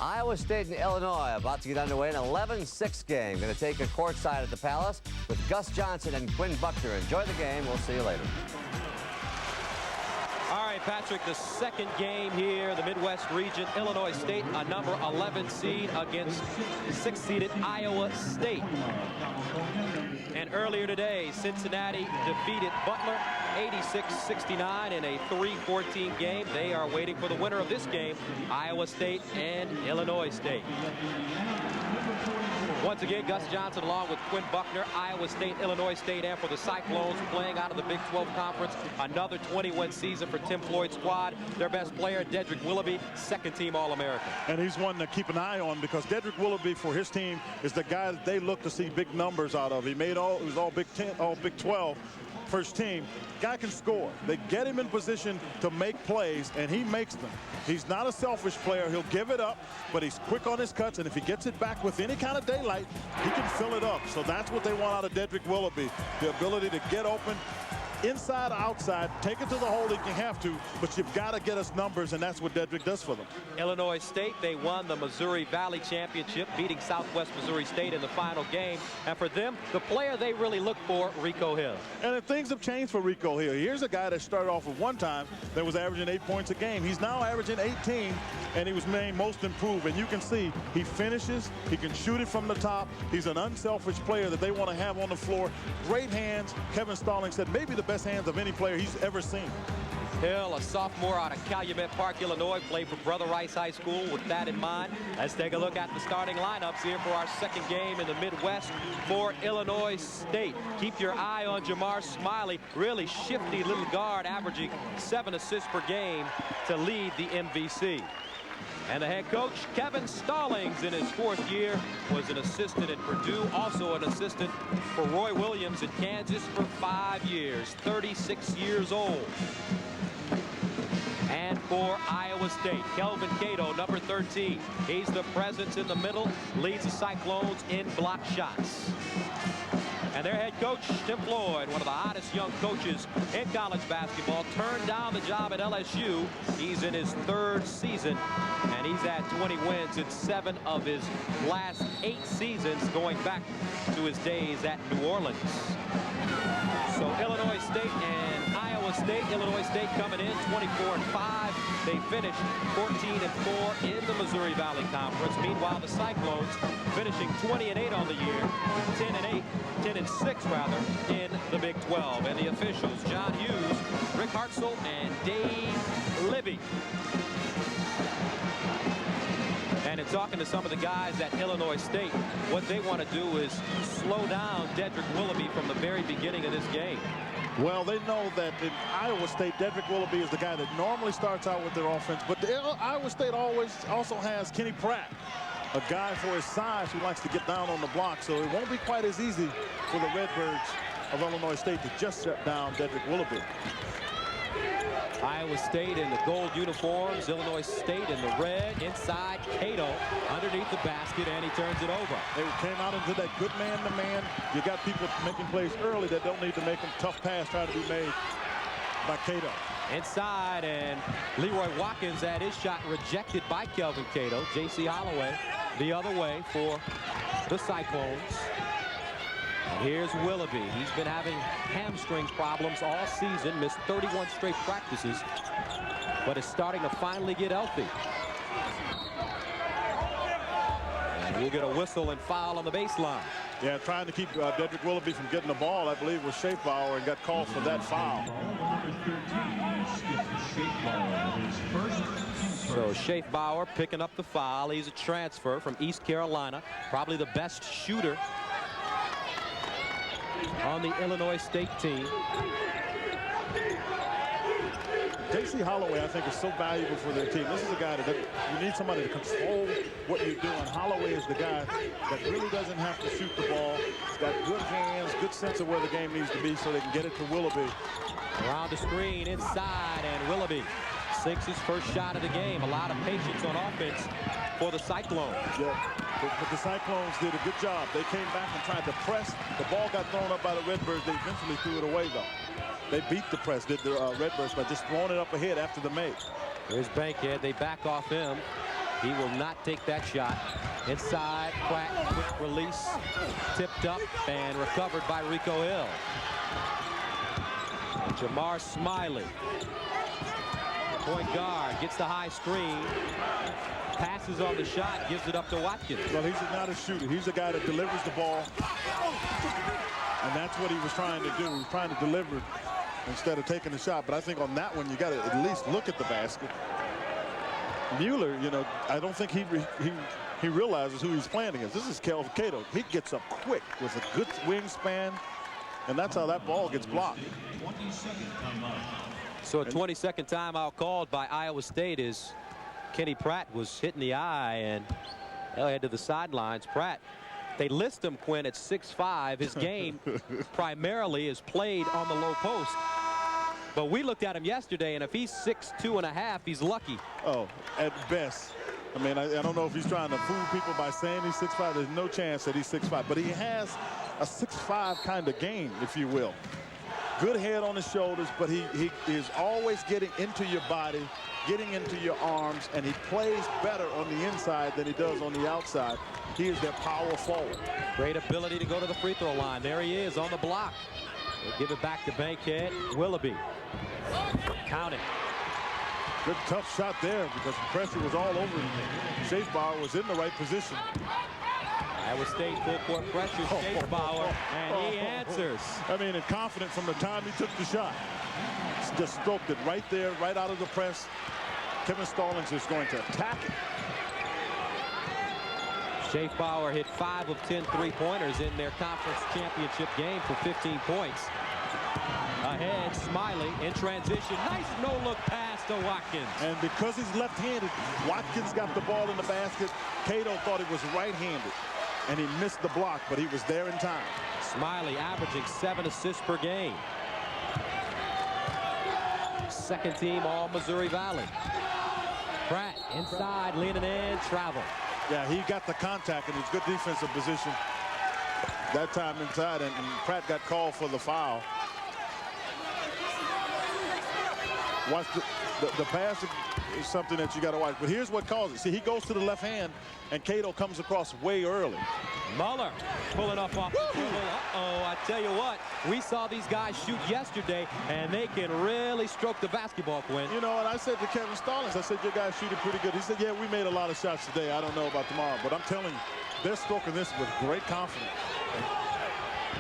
Iowa State and Illinois about to get underway in an 11-6 game. Going to take a courtside at the Palace with Gus Johnson and Quinn Buckner. Enjoy the game. We'll see you later. All right, Patrick, the second game here, the Midwest region. Illinois State, a number 11 seed against 6-seeded Iowa State. And earlier today, Cincinnati defeated Butler 86-69 in a 3-14 game. They are waiting for the winner of this game, Iowa State and Illinois State. Once again, Gus Johnson along with Quinn Buckner, Iowa State, Illinois State, and for the Cyclones playing out of the Big 12 Conference. Another 20-win season for Tim Floyd's squad. Their best player, Dedric Willoughby, second-team All-American. And he's one to keep an eye on because Dedric Willoughby for his team is the guy that they look to see big numbers out of. He was all Big 10, all Big 12. First team. Guy can score. They get him in position to make plays, and he makes them. He's not a selfish player. He'll give it up, but he's quick on his cuts, and if he gets it back with any kind of daylight, he can fill it up. So that's what they want out of Dedric Willoughby, the ability to get open, inside, outside, take it to the hole if you have to, but you've got to get us numbers, and that's what Dedric does for them. Illinois State, they won the Missouri Valley Championship, beating Southwest Missouri State in the final game. And for them, the player they really look for, Rico Hill. And if things have changed for Rico Hill. Here's a guy that started off with one time that was averaging 8 points a game. He's now averaging 18, and he was named most improved. And you can see he finishes, he can shoot it from the top. He's an unselfish player that they want to have on the floor. Great hands. Kevin Stallings said maybe the best hands of any player he's ever seen. Hill, a sophomore out of Calumet Park, Illinois, played for Brother Rice High School. With that in mind, let's take a look at the starting lineups here for our second game in the Midwest for Illinois State. Keep your eye on Jamar Smiley, really shifty little guard, averaging 7 assists per game to lead the MVC. And the head coach, Kevin Stallings, in his 4th year, was an assistant at Purdue, also an assistant for Roy Williams at Kansas for 5 years, 36 years old. And for Iowa State, Kelvin Cato, number 13. He's the presence in the middle, leads the Cyclones in block shots. And their head coach, Tim Floyd, one of the hottest young coaches in college basketball, turned down the job at LSU. He's in his 3rd season, and he's had 20 wins in 7 of his last 8 seasons, going back to his days at New Orleans. So Illinois State and Iowa State. Illinois State coming in 24-5. They finished 14-4 in the Missouri Valley Conference. Meanwhile, the Cyclones finishing 20-8 on the year, 10-6 rather, in the Big 12. And the officials, John Hughes, Rick Hartzell, and Dave Libby. And in talking to some of the guys at Illinois State, what they want to do is slow down Dedric Willoughby from the very beginning of this game. Well, they know that in Iowa State, Dedric Willoughby is the guy that normally starts out with their offense. But Iowa State also has Kenny Pratt, a guy for his size who likes to get down on the block. So it won't be quite as easy for the Redbirds of Illinois State to just shut down Dedric Willoughby. Iowa State in the gold uniforms, Illinois State in the red. Inside, Cato underneath the basket, and he turns it over. They came out into that good man-to-man. You got people making plays early that don't need to make them. Tough pass trying to be made by Cato. Inside, and LeRoy Watkins had his shot rejected by Kelvin Cato. Jacy Holloway the other way for the Cyclones. Here's Willoughby. He's been having hamstring problems all season, missed 31 straight practices, but is starting to finally get healthy. And we'll get a whistle and foul on the baseline. Yeah, trying to keep Dedric Willoughby from getting the ball, I believe, was Schaefbauer, and got called for that foul. So Schaefbauer picking up the foul. He's a transfer from East Carolina, probably the best shooter on the Illinois State team. Jacy Holloway, I think, is so valuable for their team. This is a guy that you need somebody to control what you're doing. Holloway is the guy that really doesn't have to shoot the ball. He's got good hands, good sense of where the game needs to be so they can get it to Willoughby. Around the screen, inside, and Willoughby sinks his first shot of the game. A lot of patience on offense for the Cyclones. Yeah, but the Cyclones did a good job. They came back and tried to press. The ball got thrown up by the Redbirds. They eventually threw it away, though. They beat the press, did the Redbirds, by just throwing it up ahead after the make. Here's Bankhead. They back off him. He will not take that shot. Inside, Pratt, quick release, tipped up and recovered by Rico Hill. And Jamar Smiley, point guard, gets the high screen, passes on the shot, gives it up to Watkins. Well, he's not a shooter. He's a guy that delivers the ball. And that's what he was trying to do. He was trying to deliver instead of taking the shot. But I think on that one, you got to at least look at the basket. Muller, you know, I don't think he realizes who he's playing against. This is Kelvin Cato. He gets up quick with a good wingspan, and that's how that ball gets blocked. So a 22nd timeout called by Iowa State as Kenny Pratt was hitting the eye and head to the sidelines. Pratt, they list him, Quinn, at 6'5". His game primarily is played on the low post. But we looked at him yesterday, and if he's 6'2½", he's lucky. Oh, at best. I mean, I don't know if he's trying to fool people by saying he's 6'5". There's no chance that he's 6'5". But he has a 6'5" kind of game, if you will. Good head on his shoulders, but he is always getting into your body, getting into your arms, and he plays better on the inside than he does on the outside. He is their power forward. Great ability to go to the free throw line. There he is on the block. They give it back to Bankhead. Willoughby. Count it. Good tough shot there because the pressure was all over him. Schaefbauer was in the right position. Iowa State full court pressure. Schaefbauer, and he answers. I mean, and confident from the time he took the shot. Just stroked it right there, right out of the press. Kevin Stallings is going to attack it. Schaefbauer hit 5 of 10 3-pointers in their conference championship game for 15 points. Ahead, Smiley in transition. Nice no-look pass to Watkins. And because he's left-handed, Watkins got the ball in the basket. Cato thought he was right-handed, and he missed the block, but he was there in time. Smiley averaging 7 assists per game. Second team all Missouri Valley. Pratt inside, leaning in, travel. Yeah, he got the contact in his good defensive position that time inside, and Pratt got called for the foul. Watch the pass is something that you got to watch. But here's what caused it. See, he goes to the left hand, and Cato comes across way early. Muller pulling up off the dribble. Uh-oh, I tell you what, we saw these guys shoot yesterday, and they can really stroke the basketball, Quinn. You know, and I said to Kevin Stallings, I said, your guys shooting pretty good. He said, yeah, we made a lot of shots today. I don't know about tomorrow, but I'm telling you, they're stroking this with great confidence.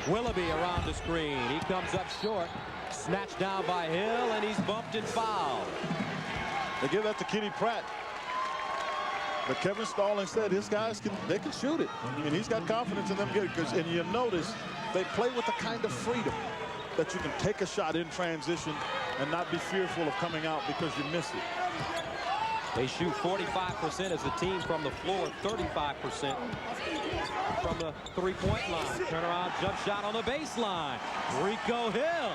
Willoughby around the screen. He comes up short. Snatched down by Hill, and he's bumped and fouled. They give that to Kenny Pratt. But Kevin Stallings said his guys they can shoot it. And he's got confidence in them getting, and you notice they play with the kind of freedom that you can take a shot in transition and not be fearful of coming out because you miss it. They shoot 45% as a team from the floor, 35% from the three-point line. Turnaround jump shot on the baseline. Rico Hill.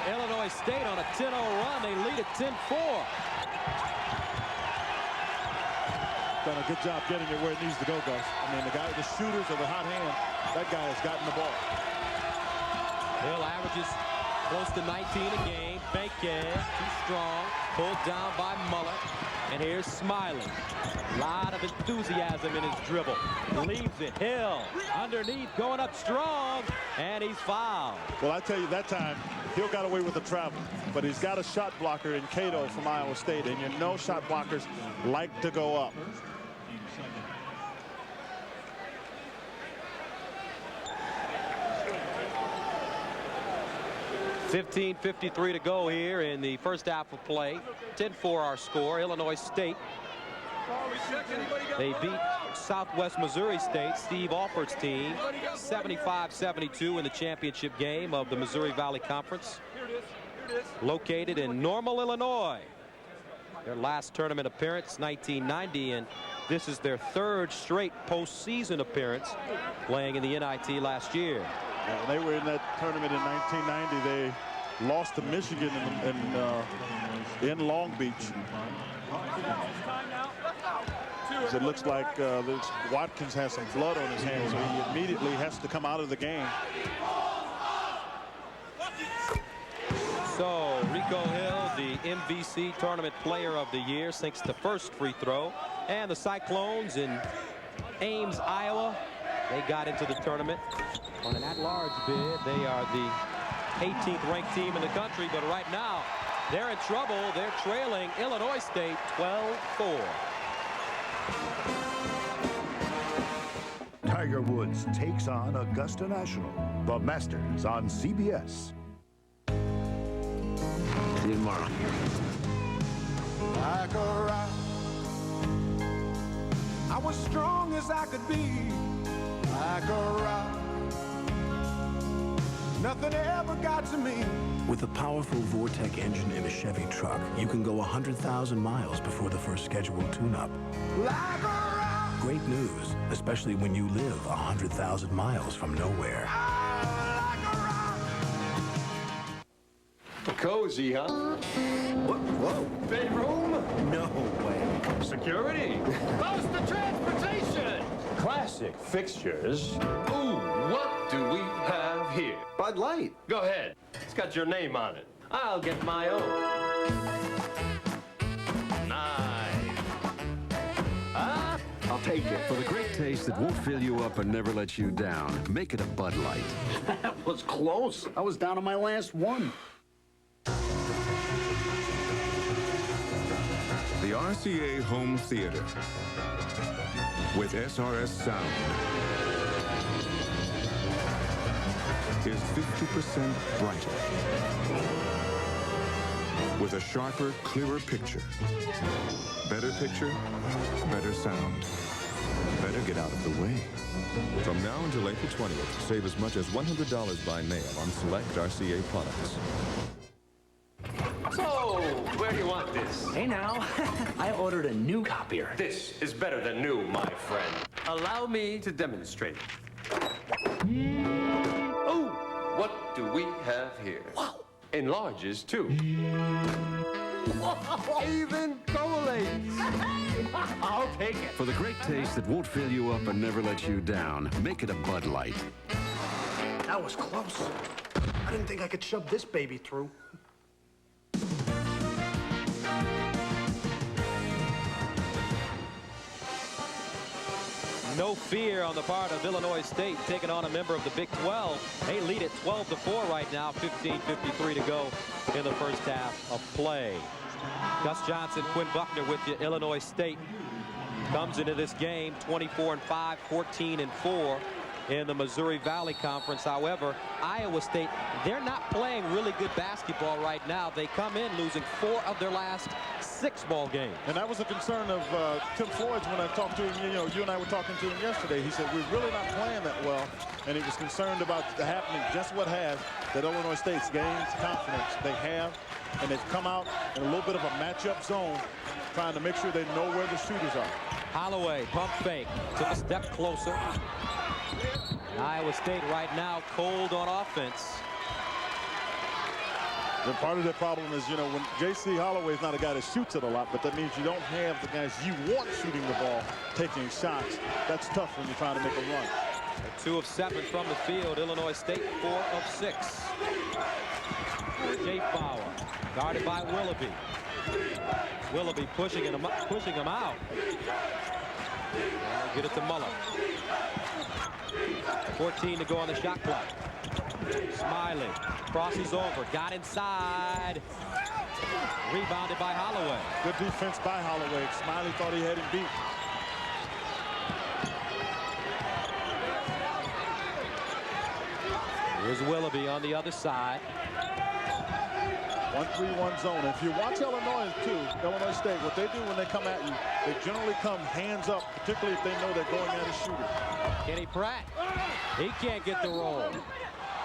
Illinois State on a 10-0 run. They lead at 10-4. Done a good job getting it where it needs to go, Gus. I mean, the shooters of the hot hand, that guy has gotten the ball. Hill averages close to 19 a game. Bankhead, too strong, pulled down by Muller. And here's Smiley. A lot of enthusiasm in his dribble. Leaves it. Hill underneath, going up strong, and he's fouled. Well, I tell you, that time, Hill got away with the travel. But he's got a shot blocker in Cato from Iowa State. And you know shot blockers like to go up. 15:53 to go here in the first half of play. 10-4 our score. Illinois State. They beat Southwest Missouri State, Steve Alford's team, 75-72 in the championship game of the Missouri Valley Conference. Located in Normal, Illinois. Their last tournament appearance, 1990, and this is their third straight postseason appearance, playing in the NIT last year. And they were in that tournament in 1990. They lost to Michigan in Long Beach. It looks like Watkins has some blood on his hands, so he immediately has to come out of the game. So Rico Hill, the MVC Tournament Player of the Year, sinks the first free throw. And the Cyclones in Ames, Iowa, they got into the tournament on an at-large bid. They are the 18th ranked team in the country, but right now they're in trouble. They're trailing Illinois State 12-4. Tiger Woods takes on Augusta National. The Masters on CBS. See you tomorrow. Like a rock, I was strong as I could be. Like a rock, nothing ever got to me. With the powerful Vortec engine in a Chevy truck, you can go 100,000 miles before the first scheduled tune-up. Like a rock. Great news, especially when you live 100,000 miles from nowhere. Like a rock. Cozy, huh? What? Whoa. Bedroom? No way. Security? Close to transportation! Classic fixtures. Ooh, what do we have here? Bud Light. Go ahead. It's got your name on it. I'll get my own. Nice. Huh? I'll take it. For the great taste that won't fill you up and never let you down, make it a Bud Light. That was close. I was down on my last one. The RCA Home Theater with SRS Sound is 50% brighter with a sharper, clearer picture. Better picture, better sound. Better get out of the way. From now until April 20th, save as much as $100 by mail on select RCA products. So, where do you want this? Hey now, I ordered a new copier. This is better than new, my friend. Allow me to demonstrate. Oh, what do we have here? Wow. Enlarges, too. Even collates. I'll take it. For the great taste that won't fill you up and never let you down, make it a Bud Light. That was close. I didn't think I could shove this baby through. No fear on the part of Illinois State taking on a member of the Big 12. They lead at 12-4 right now, 15:53 to go in the first half of play. Gus Johnson, Quinn Buckner with you. Illinois State comes into this game 24-5, 14-4 in the Missouri Valley Conference. However, Iowa State, they're not playing really good basketball right now. They come in losing 4 of their last 6 ball games. And that was a concern of Tim Floyd's when I talked to him. You know, you and I were talking to him yesterday. He said, we're really not playing that well. And he was concerned about the happening, just what has, that Illinois State's gains confidence they have. And they've come out in a little bit of a matchup zone, trying to make sure they know where the shooters are. Holloway, pump fake, took a step closer. Iowa State right now cold on offense. And part of the problem is, you know, when Jacy Holloway is not a guy that shoots it a lot, but that means you don't have the guys you want shooting the ball, taking shots. That's tough when you're trying to make a run. 2 of 7 from the field. Illinois State 4 of 6. Schaefbauer guarded by Willoughby. Willoughby pushing him out. Get it to Muller. 14 to go on the shot clock. Smiley crosses over, got inside. Rebounded by Holloway. Good defense by Holloway. Smiley thought he had him beat. Here's Willoughby on the other side. 1-3-1 zone. If you watch Illinois State, what they do when they come at you, they generally come hands up, particularly if they know they're going at a shooter. Kenny Pratt, he can't get the roll.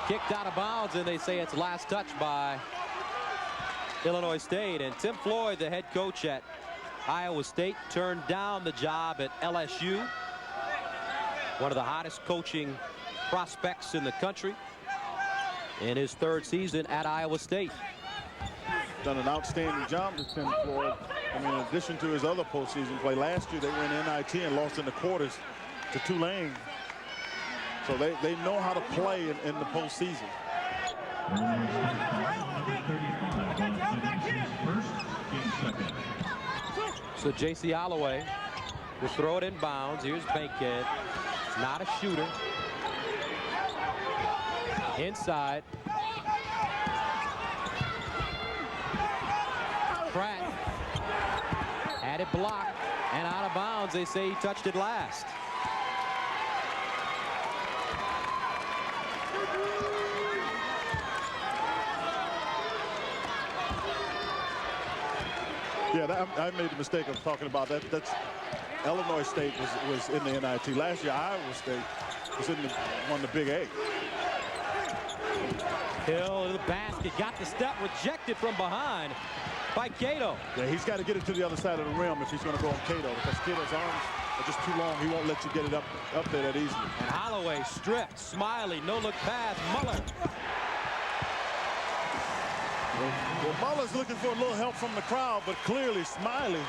Kicked out of bounds, and they say it's last touch by Illinois State. And Tim Floyd, the head coach at Iowa State, turned down the job at LSU. One of the hottest coaching prospects in the country in his 3rd season at Iowa State. Done an outstanding job with Tim Floyd. I mean, in addition to his other postseason play, last year they went NIT and lost in the quarters to Tulane. So they know how to play in the postseason. So Jacy Holloway will throw it in bounds. Here's Bankhead. Not a shooter. Inside. Pratt had it blocked and out of bounds. They say he touched it last. Yeah, I made the mistake of talking about that. That's Illinois State was in the NIT. Last year, Iowa State was in won the Big 8. Hill to the basket, got the step, rejected from behind by Cato. Yeah, he's got to get it to the other side of the rim if he's going to go on Cato, because Cato's arms are just too long. He won't let you get it up there that easily. And Holloway stripped. Smiley, no look pass. Muller. Well, Muller's looking for a little help from the crowd, but clearly Smiley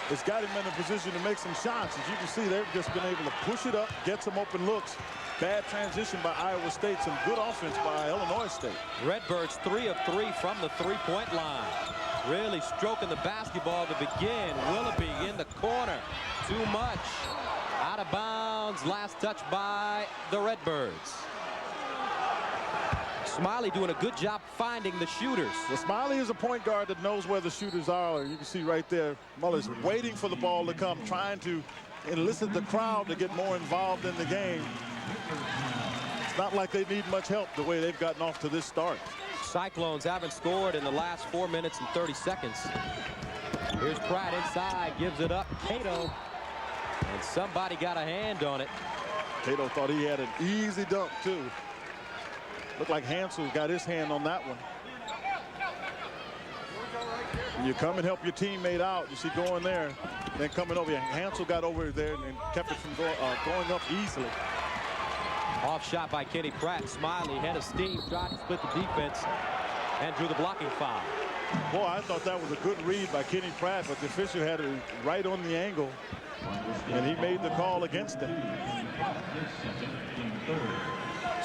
has got him in a position to make some shots. As you can see, they've just been able to push it up, get some open looks. Bad transition by Iowa State, some good offense by Illinois State. Redbirds 3 of 3 from the three-point line. Really stroking the basketball to begin. Willoughby in the corner. Too much. Out of bounds. Last touch by the Redbirds. Smiley doing a good job finding the shooters. Well, Smiley is a point guard that knows where the shooters are. You can see right there, Muller's waiting for the ball to come, trying to elicit the crowd to get more involved in the game. It's not like they need much help the way they've gotten off to this start. Cyclones haven't scored in the last 4 minutes and 30 seconds. Here's Pratt inside, gives it up. Cato, and somebody got a hand on it. Cato thought he had an easy dunk, too. Looked like Hansel got his hand on that one. When you come and help your teammate out, you see going there, then coming over here. Hansel got over there and kept it from going up easily. Off shot by Kenny Pratt. Smiley, head of steam, tried to split the defense and drew the blocking foul. Boy, I thought that was a good read by Kenny Pratt, but the official had it right on the angle, and he made the call against him.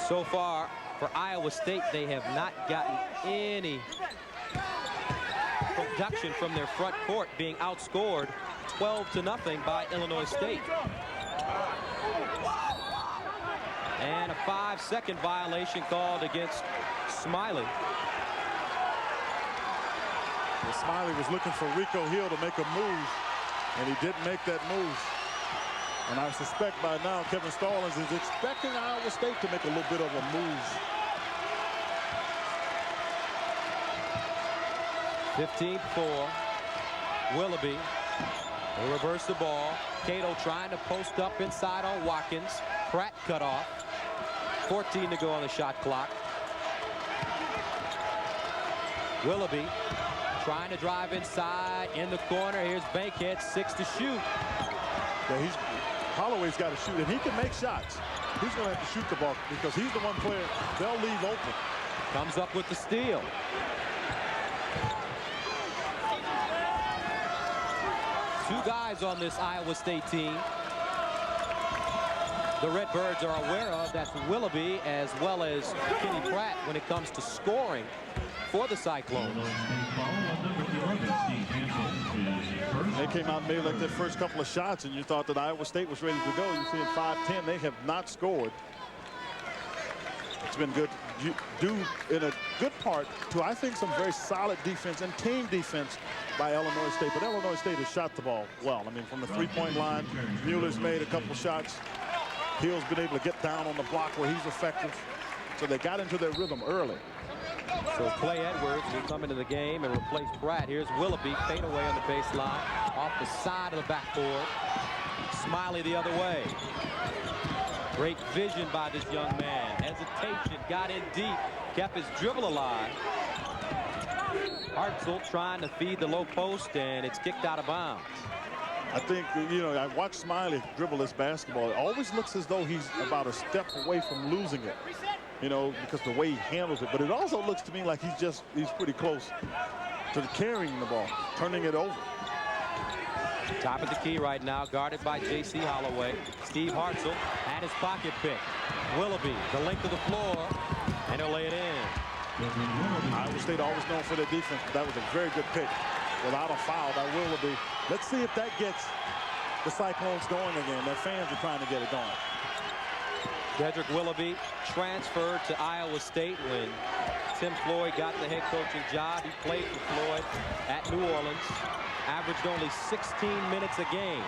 So far, for Iowa State, they have not gotten any production from their front court, being outscored 12-0 by Illinois State. And a 5-second violation called against Smiley. Well, Smiley was looking for Rico Hill to make a move, and he didn't make that move. And I suspect by now Kevin Stallings is expecting Iowa State to make a little bit of a move. 15-4. Willoughby. They reverse the ball. Cato trying to post up inside on Watkins. Pratt cut off. 14 to go on the shot clock. Willoughby trying to drive inside in the corner. Here's Bankhead, 6 to shoot. Yeah, Holloway's got to shoot, and he can make shots. He's going to have to shoot the ball because he's the one player they'll leave open. Comes up with the steal. Two guys on this Iowa State team the Redbirds are aware of. That's Willoughby as well as Kenny Pratt when it comes to scoring for the Cyclones. They came out and made like their first couple of shots, and you thought that Iowa State was ready to go. You see in 5-10, they have not scored. It's been good, due in a good part to, I think, some very solid defense and team defense by Illinois State. But Illinois State has shot the ball well. I mean, from the three-point line, Muller's made a couple shots. Hill's been able to get down on the block where he's effective. So they got into their rhythm early. So Klay Edwards will come into the game and replace Pratt. Here's Willoughby, fade away on the baseline, off the side of the backboard. Smiley the other way. Great vision by this young man. Hesitation, got in deep, kept his dribble alive. Hartzell trying to feed the low post, and it's kicked out of bounds. I think, you know, I watched Smiley dribble this basketball. It always looks as though he's about a step away from losing it, you know, because the way he handles it. But it also looks to me like he's pretty close to carrying the ball, turning it over. Top of the key right now, guarded by Jacy Holloway. Steve Hartzell had his pocket pick. Willoughby, the length of the floor, and he'll lay it in. Iowa State always known for their defense. That was a very good pick. Without a foul by Willoughby. Let's see if that gets the Cyclones going again. Their fans are trying to get it going. Dedric Willoughby transferred to Iowa State when Tim Floyd got the head coaching job. He played for Floyd at New Orleans, averaged only 16 minutes a game.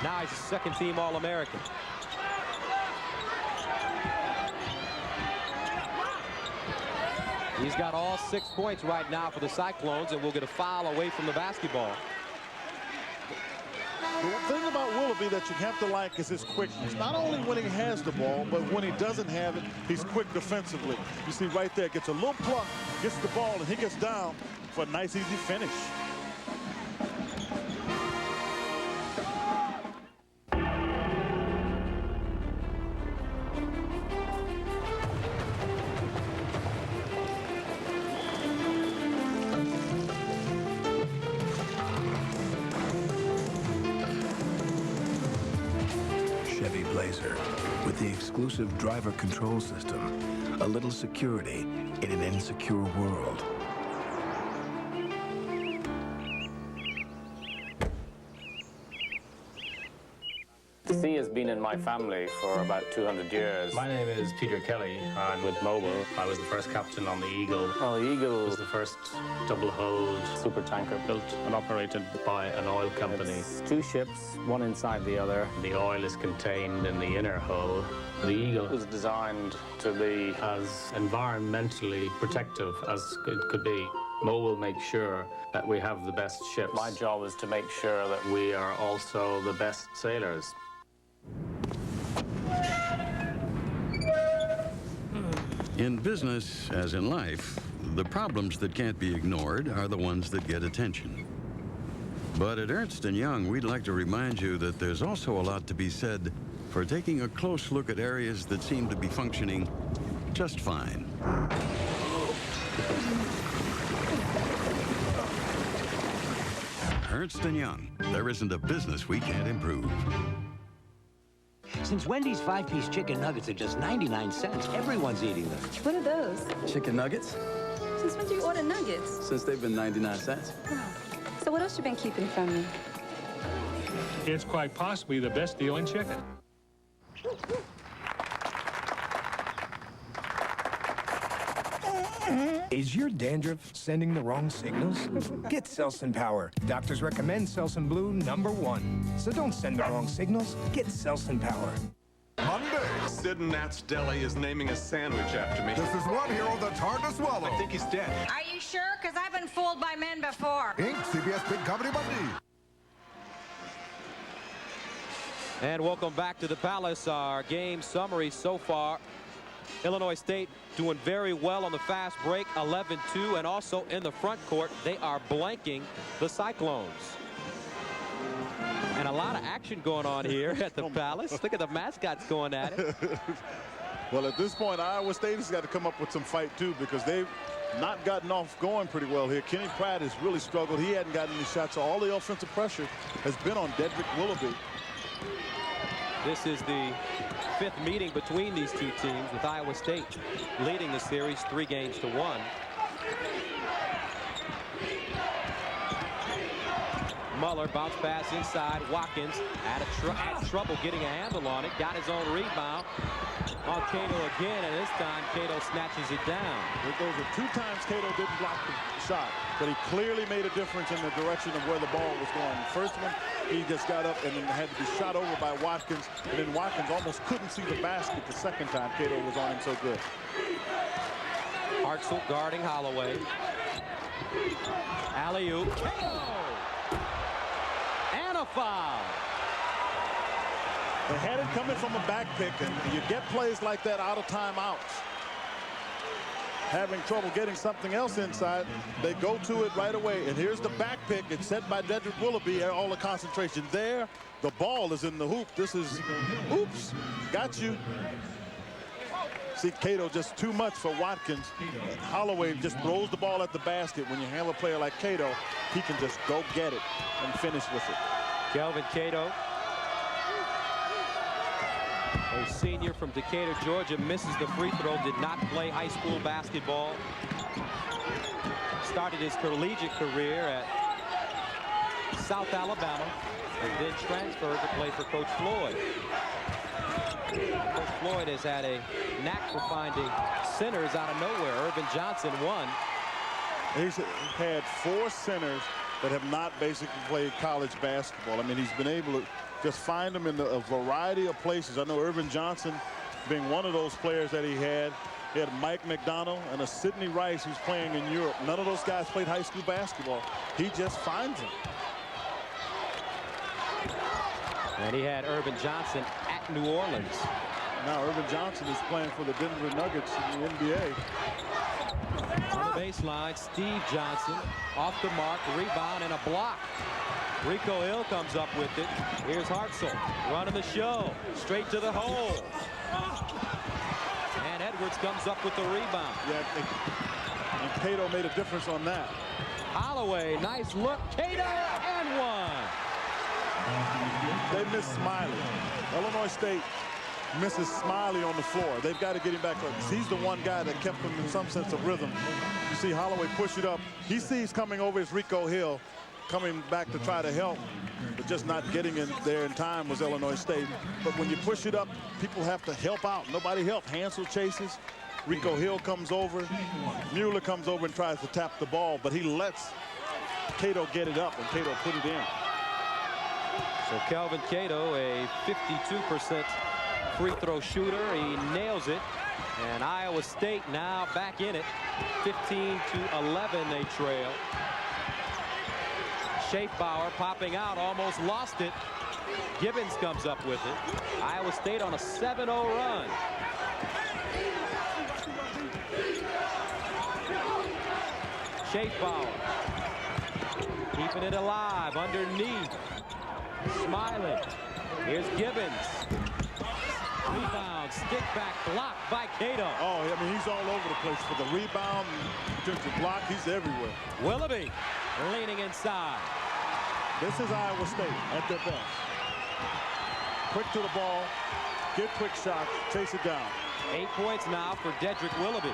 Now he's a second-team All-American. He's got all 6 points right now for the Cyclones, and will get a foul away from the basketball. The thing about Willoughby that you have to like is his quickness. Not only when he has the ball, but when he doesn't have it, he's quick defensively. You see right there, gets a little pluck, gets the ball, and he gets down for a nice, easy finish. With the exclusive driver control system, a little security in an insecure world. Sea has been in my family for about 200 years. My name is Peter Kelly. I'm with Mobil. I was the first captain on the Eagle. Well, the Eagle was the first double-hulled supertanker built and operated by an oil company. It's 2 ships, one inside the other. The oil is contained in the inner hull. The Eagle was designed to be as environmentally protective as it could be. Mobil makes sure that we have the best ships. My job is to make sure that we are also the best sailors. In business, as in life, the problems that can't be ignored are the ones that get attention. But at Ernst & Young, we'd like to remind you that there's also a lot to be said for taking a close look at areas that seem to be functioning just fine. Ernst & Young, there isn't a business we can't improve. Since Wendy's 5-piece chicken nuggets are just 99 cents, everyone's eating them. What are those? Chicken nuggets. Since when do you order nuggets? Since they've been 99 cents. Oh. So what else you been keeping from me? It's quite possibly the best deal in chicken. Is your dandruff sending the wrong signals? Get Selsun Power. Doctors recommend Selsun Blue #1. So don't send the wrong signals. Get Selsun Power. Monday, Sid and Nat's Deli is naming a sandwich after me. This is one hero that's hard to swallow. I think he's dead. Are you sure? Because I've been fooled by men before. Inc., CBS Big Comedy Monday. And welcome back to the Palace. Our game summary so far. Illinois State doing very well on the fast break, 11-2, and also in the front court, they are blanking the Cyclones. And a lot of action going on here at the Palace. Look at the mascots going at it. Well, at this point, Iowa State has got to come up with some fight, too, because they've not gotten off going pretty well here. Kenny Pratt has really struggled. He hadn't gotten any shots, so all the offensive pressure has been on Dedric Willoughby. This is the 5th meeting between these two teams, with Iowa State leading the series 3-1. Muller bounce pass inside. Watkins had trouble getting a handle on it. Got his own rebound on Cato again, and this time Cato snatches it down. Those are 2 times Cato didn't block the shot, but he clearly made a difference in the direction of where the ball was going. The first one, he just got up and then had to be shot over by Watkins, and then Watkins almost couldn't see the basket the second time Cato was on him so good. Hartzell guarding Holloway. Alley-oop. And a foul. They had it coming from a back pick, and you get plays like that out of timeouts. Having trouble getting something else inside, they go to it right away. And here's the back pick. It's set by Dedric Willoughby. All the concentration there. The ball is in the hoop. This is, oops, got you. See, Cato just too much for Watkins. Holloway just throws the ball at the basket. When you have a player like Cato, he can just go get it and finish with it. Kelvin Cato, a senior from Decatur, Georgia, misses the free throw. Did not play high school basketball. Started his collegiate career at South Alabama, and then transferred to play for Coach Floyd. Coach Floyd has had a knack for finding centers out of nowhere. Irvin Johnson won. He's had 4 centers that have not basically played college basketball. I mean, he's been able to just find them in a variety of places. I know Irvin Johnson being one of those players that he had. He had Mike McDonald and a Sidney Rice who's playing in Europe. None of those guys played high school basketball. He just finds them. And he had Irvin Johnson at New Orleans. Now Irvin Johnson is playing for the Denver Nuggets in the NBA. On the baseline, Steve Johnson off the mark, rebound and a block. Rico Hill comes up with it. Here's Hartzell running the show straight to the hole. And Edwards comes up with the rebound. Yeah, and Cato made a difference on that. Holloway, nice look. Cato and one. They miss Smiley. Illinois State misses Smiley on the floor. They've got to get him back up. He's the one guy that kept him in some sense of rhythm. You see Holloway push it up. He sees coming over is Rico Hill, coming back to try to help, but just not getting in there in time was Illinois State. But when you push it up, people have to help out. Nobody helped. Hansel chases. Rico Hill comes over. Muller comes over and tries to tap the ball, but he lets Cato get it up, and Cato put it in. So Kelvin Cato, a 52% free throw shooter. He nails it. And Iowa State now back in it. 15-11 they trail. Schaefbauer popping out, almost lost it. Gibbons comes up with it. Iowa State on a 7-0 run. Schaefbauer keeping it alive underneath. Smiley. Here's Gibbons. Rebound, stick back, blocked by Cato. Oh, I mean, he's all over the place for the rebound, potential block. He's everywhere. Willoughby leaning inside. This is Iowa State at their best. Quick to the ball, get quick shots, chase it down. 8 points now for Dedric Willoughby.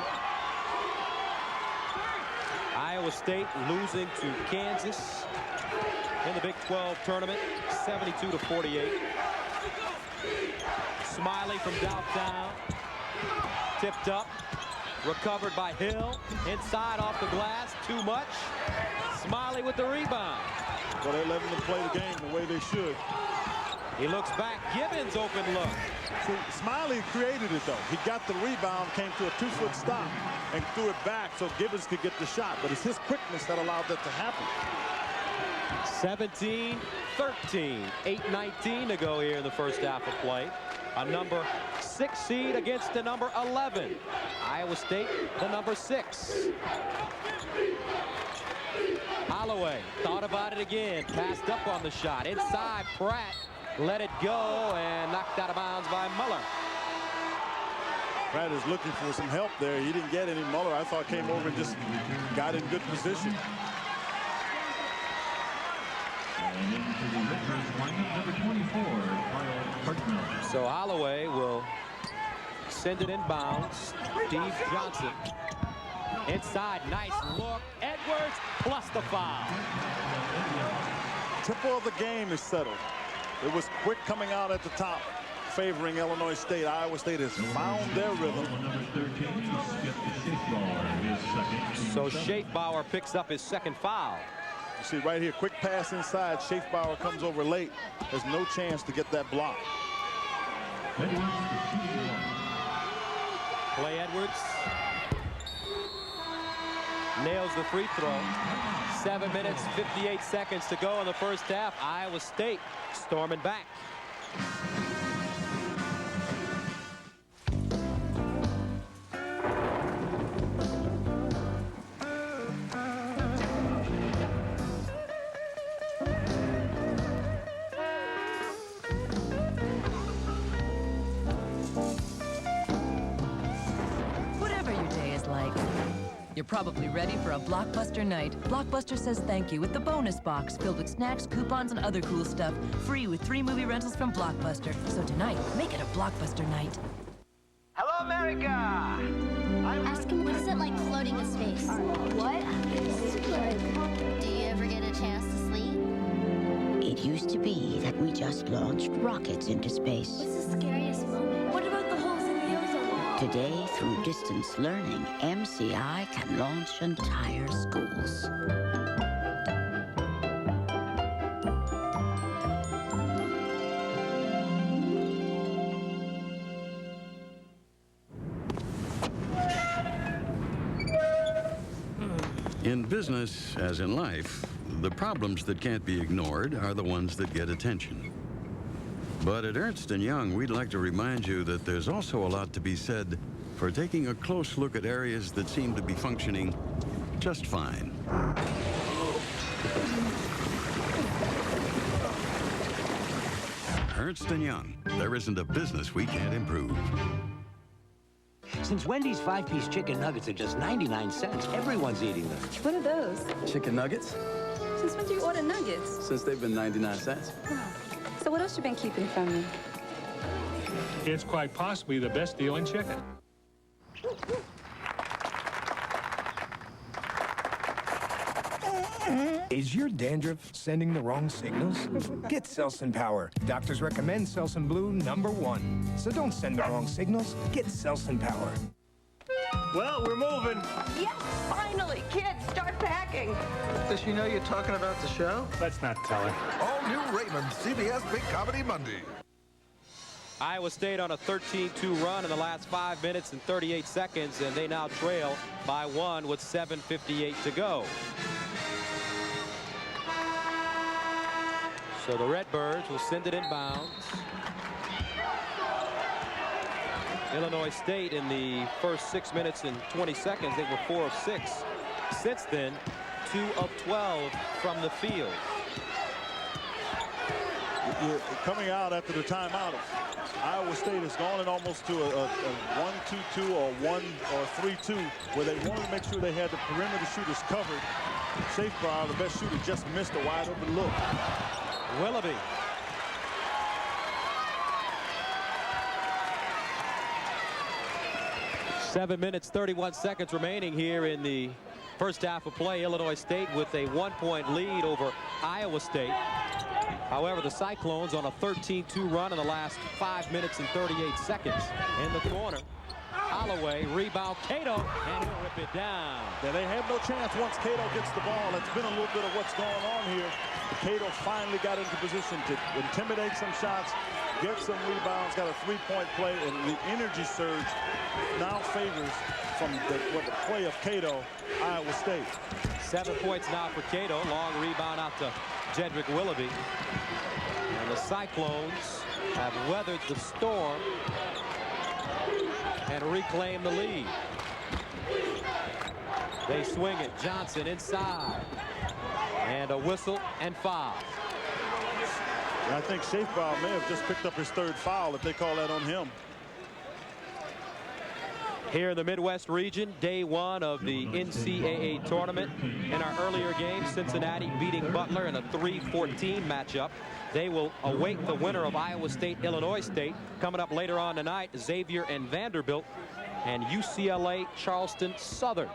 Iowa State losing to Kansas in the Big 12 tournament, 72-48. Smiley from downtown, tipped up, recovered by Hill, inside off the glass, too much. Smiley with the rebound. Well, they're letting them play the game the way they should. He looks back, Gibbons open look. See, Smiley created it though. He got the rebound, came to a 2-foot stop, and threw it back so Gibbons could get the shot. But it's his quickness that allowed that to happen. 17-13, 8:19 to go here in the first half of play. A number 6 seed against the number 11. Iowa State, the number 6. Holloway thought about it again, passed up on the shot. Inside, Pratt let it go and knocked out of bounds by Muller. Pratt is looking for some help there. He didn't get any. Muller, I thought, came over and just got in good position. So Holloway will send it inbounds. Steve Johnson inside, nice look. Edwards plus the foul. Tempo of the game is settled. It was quick coming out at the top, favoring Illinois State. Iowa State has found their rhythm. So Schaefbauer picks up his second foul. You see right here, quick pass inside. Schaefbauer comes over late. Has no chance to get that block. Klay Edwards nails the free throw. 7 minutes, 58 seconds to go in the first half. Iowa State storming back. You're probably ready for a Blockbuster night. Blockbuster says thank you with the bonus box filled with snacks, coupons, and other cool stuff. Free with 3 movie rentals from Blockbuster. So tonight, make it a Blockbuster night. Hello, America! Ask him what is it like floating in space? What? Do you ever get a chance to sleep? It used to be that we just launched rockets into space. What's the scariest moment? What about the holes in the ozone? Today, through distance learning, MCI can launch entire schools. In business, as in life, the problems that can't be ignored are the ones that get attention. But at Ernst & Young, we'd like to remind you that there's also a lot to be said for taking a close look at areas that seem to be functioning just fine. Ernst & Young, there isn't a business we can't improve. Since Wendy's 5-piece chicken nuggets are just 99 cents, everyone's eating them. What are those? Chicken nuggets? Since when do you order nuggets? Since they've been 99 cents. Oh. So what else you been keeping from me? It's quite possibly the best deal in chicken. Is your dandruff sending the wrong signals? Get Selsun Power. Doctors recommend Selsun Blue #1. So don't send the wrong signals. Get Selsun Power. Well, we're moving. Yes, finally. Kids, start packing. Does she know you're talking about the show? Let's not tell her. All new Raymond, CBS Big Comedy Monday. Iowa State on a 13-2 run in the last 5 minutes and 38 seconds, and they now trail by 1 with 7:58 to go. So the Redbirds will send it inbounds. Illinois State in the first 6 minutes and 20 seconds, they were 4 of 6. Since then, 2 of 12 from the field. You're coming out after the timeout, Iowa State has gone in almost to a 1-2-2 or 1 or 3-2, where they wanted to make sure they had the perimeter shooters covered. Schaefbauer, the best shooter, just missed a wide open look. Willoughby. Seven minutes, 31 seconds remaining here in the first half of play. Illinois State with a 1-point lead over Iowa State. However, the Cyclones on a 13-2 run in the last 5 minutes and 38 seconds. In the corner, Holloway, rebound, Cato, and he'll rip it down. Yeah, they have no chance once Cato gets the ball. It's been a little bit of what's going on here. Cato finally got into position to intimidate some shots, get some rebounds, got a three-point play, and the energy surge now favors from the play of Cato, Iowa State. 7 points now for Cato. Long rebound out to Dedric Willoughby. And the Cyclones have weathered the storm and reclaimed the lead. They swing it. Johnson inside. And a whistle and foul. And I think Schaefbauer may have just picked up his 3rd foul if they call that on him. Here in the Midwest region, day 1 of the NCAA tournament. In our earlier game, Cincinnati beating Buckner in a 3-14 matchup. They will await the winner of Iowa State, Illinois State. Coming up later on tonight, Xavier and Vanderbilt, and UCLA, Charleston Southern.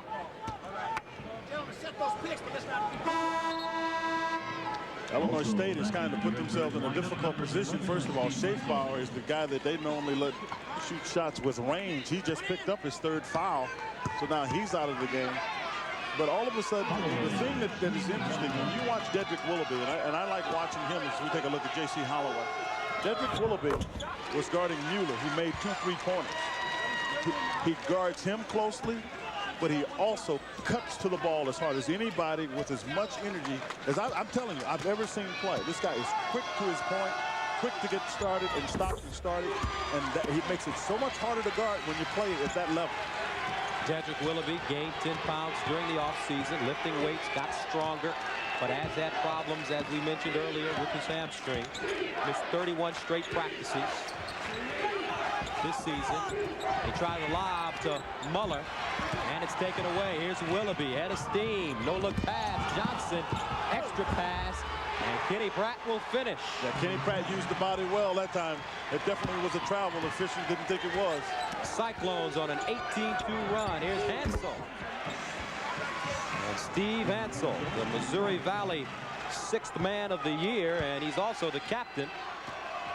Illinois State has kind of put themselves in a difficult position. First of all, Schaefbauer is the guy that they normally let shoot shots with range. He just picked up his 3rd foul, so now he's out of the game. But all of a sudden, the thing that is interesting, when you watch Dedric Willoughby, and I like watching him as we take a look at Jacy Holloway. Dedric Willoughby was guarding Muller, who made 2 3-pointers. He guards him closely, but he also cuts to the ball as hard as anybody with as much energy as I'm telling you, I've ever seen play. This guy is quick to his point, quick to get started and stop and started, and he makes it so much harder to guard when you play at that level. Dedric Willoughby gained 10 pounds during the offseason, lifting weights, got stronger, but has had problems, as we mentioned earlier, with his hamstring. Missed 31 straight practices this season. They try the lob to Muller, and it's taken away. Here's Willoughby, head of steam, no-look pass, Johnson, extra pass, and Kenny Pratt will finish. Yeah, Kenny Pratt used the body well that time. It definitely was a travel. The officials didn't think it was. Cyclones on an 18-2 run. Here's Hansel. And Steve Hansel, the Missouri Valley 6th man of the year, and he's also the captain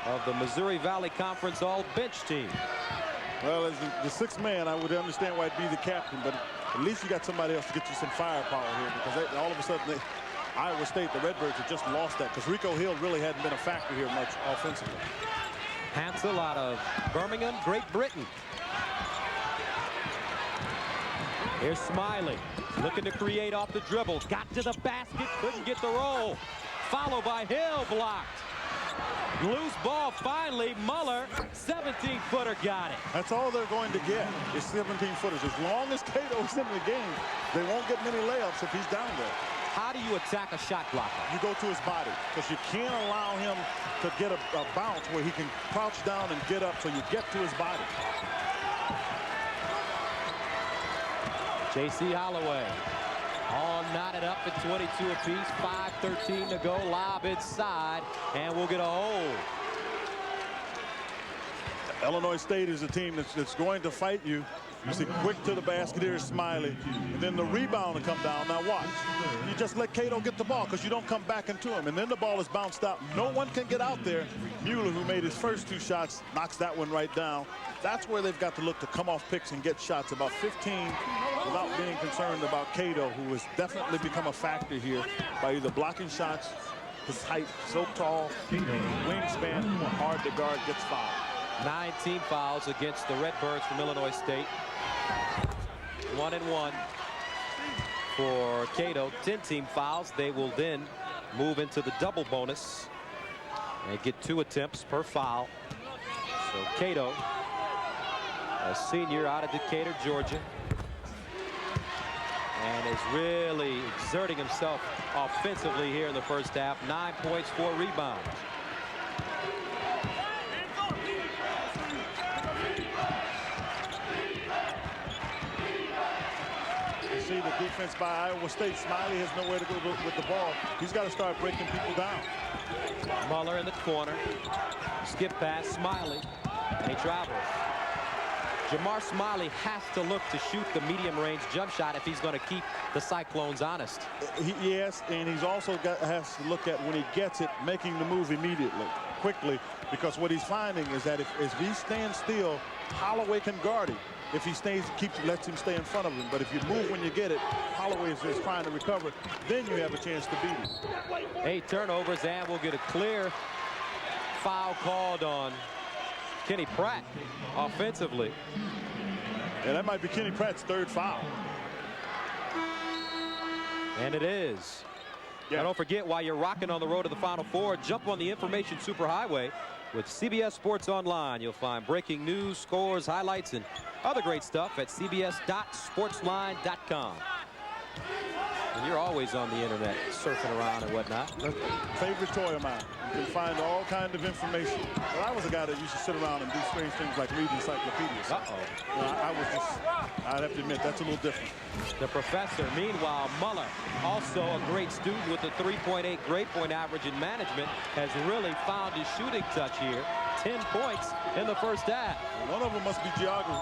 of the Missouri Valley Conference all-bench team. Well, as the 6th man, I would understand why he'd be the captain, but at least you got somebody else to get you some firepower here, because all of a sudden, Iowa State, the Redbirds, have just lost that, because Rico Hill really hadn't been a factor here much offensively. Hansel out of Birmingham, Great Britain. Here's Smiley looking to create off the dribble. Got to the basket, couldn't get the roll. Followed by Hill, blocked. Loose ball finally. Muller, 17-footer, got it. That's all they're going to get is 17-footers. As long as Cato's in the game, they won't get many layups if he's down there. How do you attack a shot blocker? You go to his body, because you can't allow him to get a bounce where he can crouch down and get up, so you get to his body. Jacy Holloway all knotted up at 22 apiece. 5:13 to go. Lob inside, and we'll get a hold. Illinois State is a team that's going to fight you. You see quick to the basket here is Smiley, and then the rebound will come down. Now watch. You just let Cato get the ball, because you don't come back into him, and then the ball is bounced out. No one can get out there. Muller, who made his first 2 shots, knocks that one right down. That's where they've got to look to come off picks and get shots, about 15, without being concerned about Cato, who has definitely become a factor here by either blocking shots, his height, so tall, wingspan, hard to guard, gets fouled. 19 fouls against the Redbirds from Illinois State. 1-1 for Cato. 10 team fouls. They will then move into the double bonus and get 2 attempts per foul. So Cato, a senior out of Decatur, Georgia, and is really exerting himself offensively here in the first half. 9 points, 4 rebounds. See the defense by Iowa State. Smiley has nowhere to go with the ball. He's got to start breaking people down. Muller in the corner. Skip pass, Smiley, and he travels. Jamar Smiley has to look to shoot the medium-range jump shot if he's going to keep the Cyclones honest. Yes, and he's also has to look at, when he gets it, making the move immediately, quickly, because what he's finding is that if he stands still, Holloway can guard him. If he stays, lets him stay in front of him. But if you move when you get it, Holloway is just trying to recover. Then you have a chance to beat him. 8 turnovers, and we'll get a clear foul called on Kenny Pratt offensively. And that might be Kenny Pratt's 3rd foul. And it is. Yeah. Now don't forget, while you're rocking on the road to the Final Four, jump on the Information Superhighway with CBS Sports Online. You'll find breaking news, scores, highlights, and other great stuff at cbs.sportsline.com. And you're always on the internet, surfing around and whatnot. Favorite toy of mine. You can find all kinds of information. Well, I was a guy that used to sit around and do strange things like read encyclopedias. I'd have to admit, that's a little different. The professor, meanwhile, Muller, also a great student with a 3.8 grade point average in management, has really found his shooting touch here. 10 points in the first half. One of them must be geometry,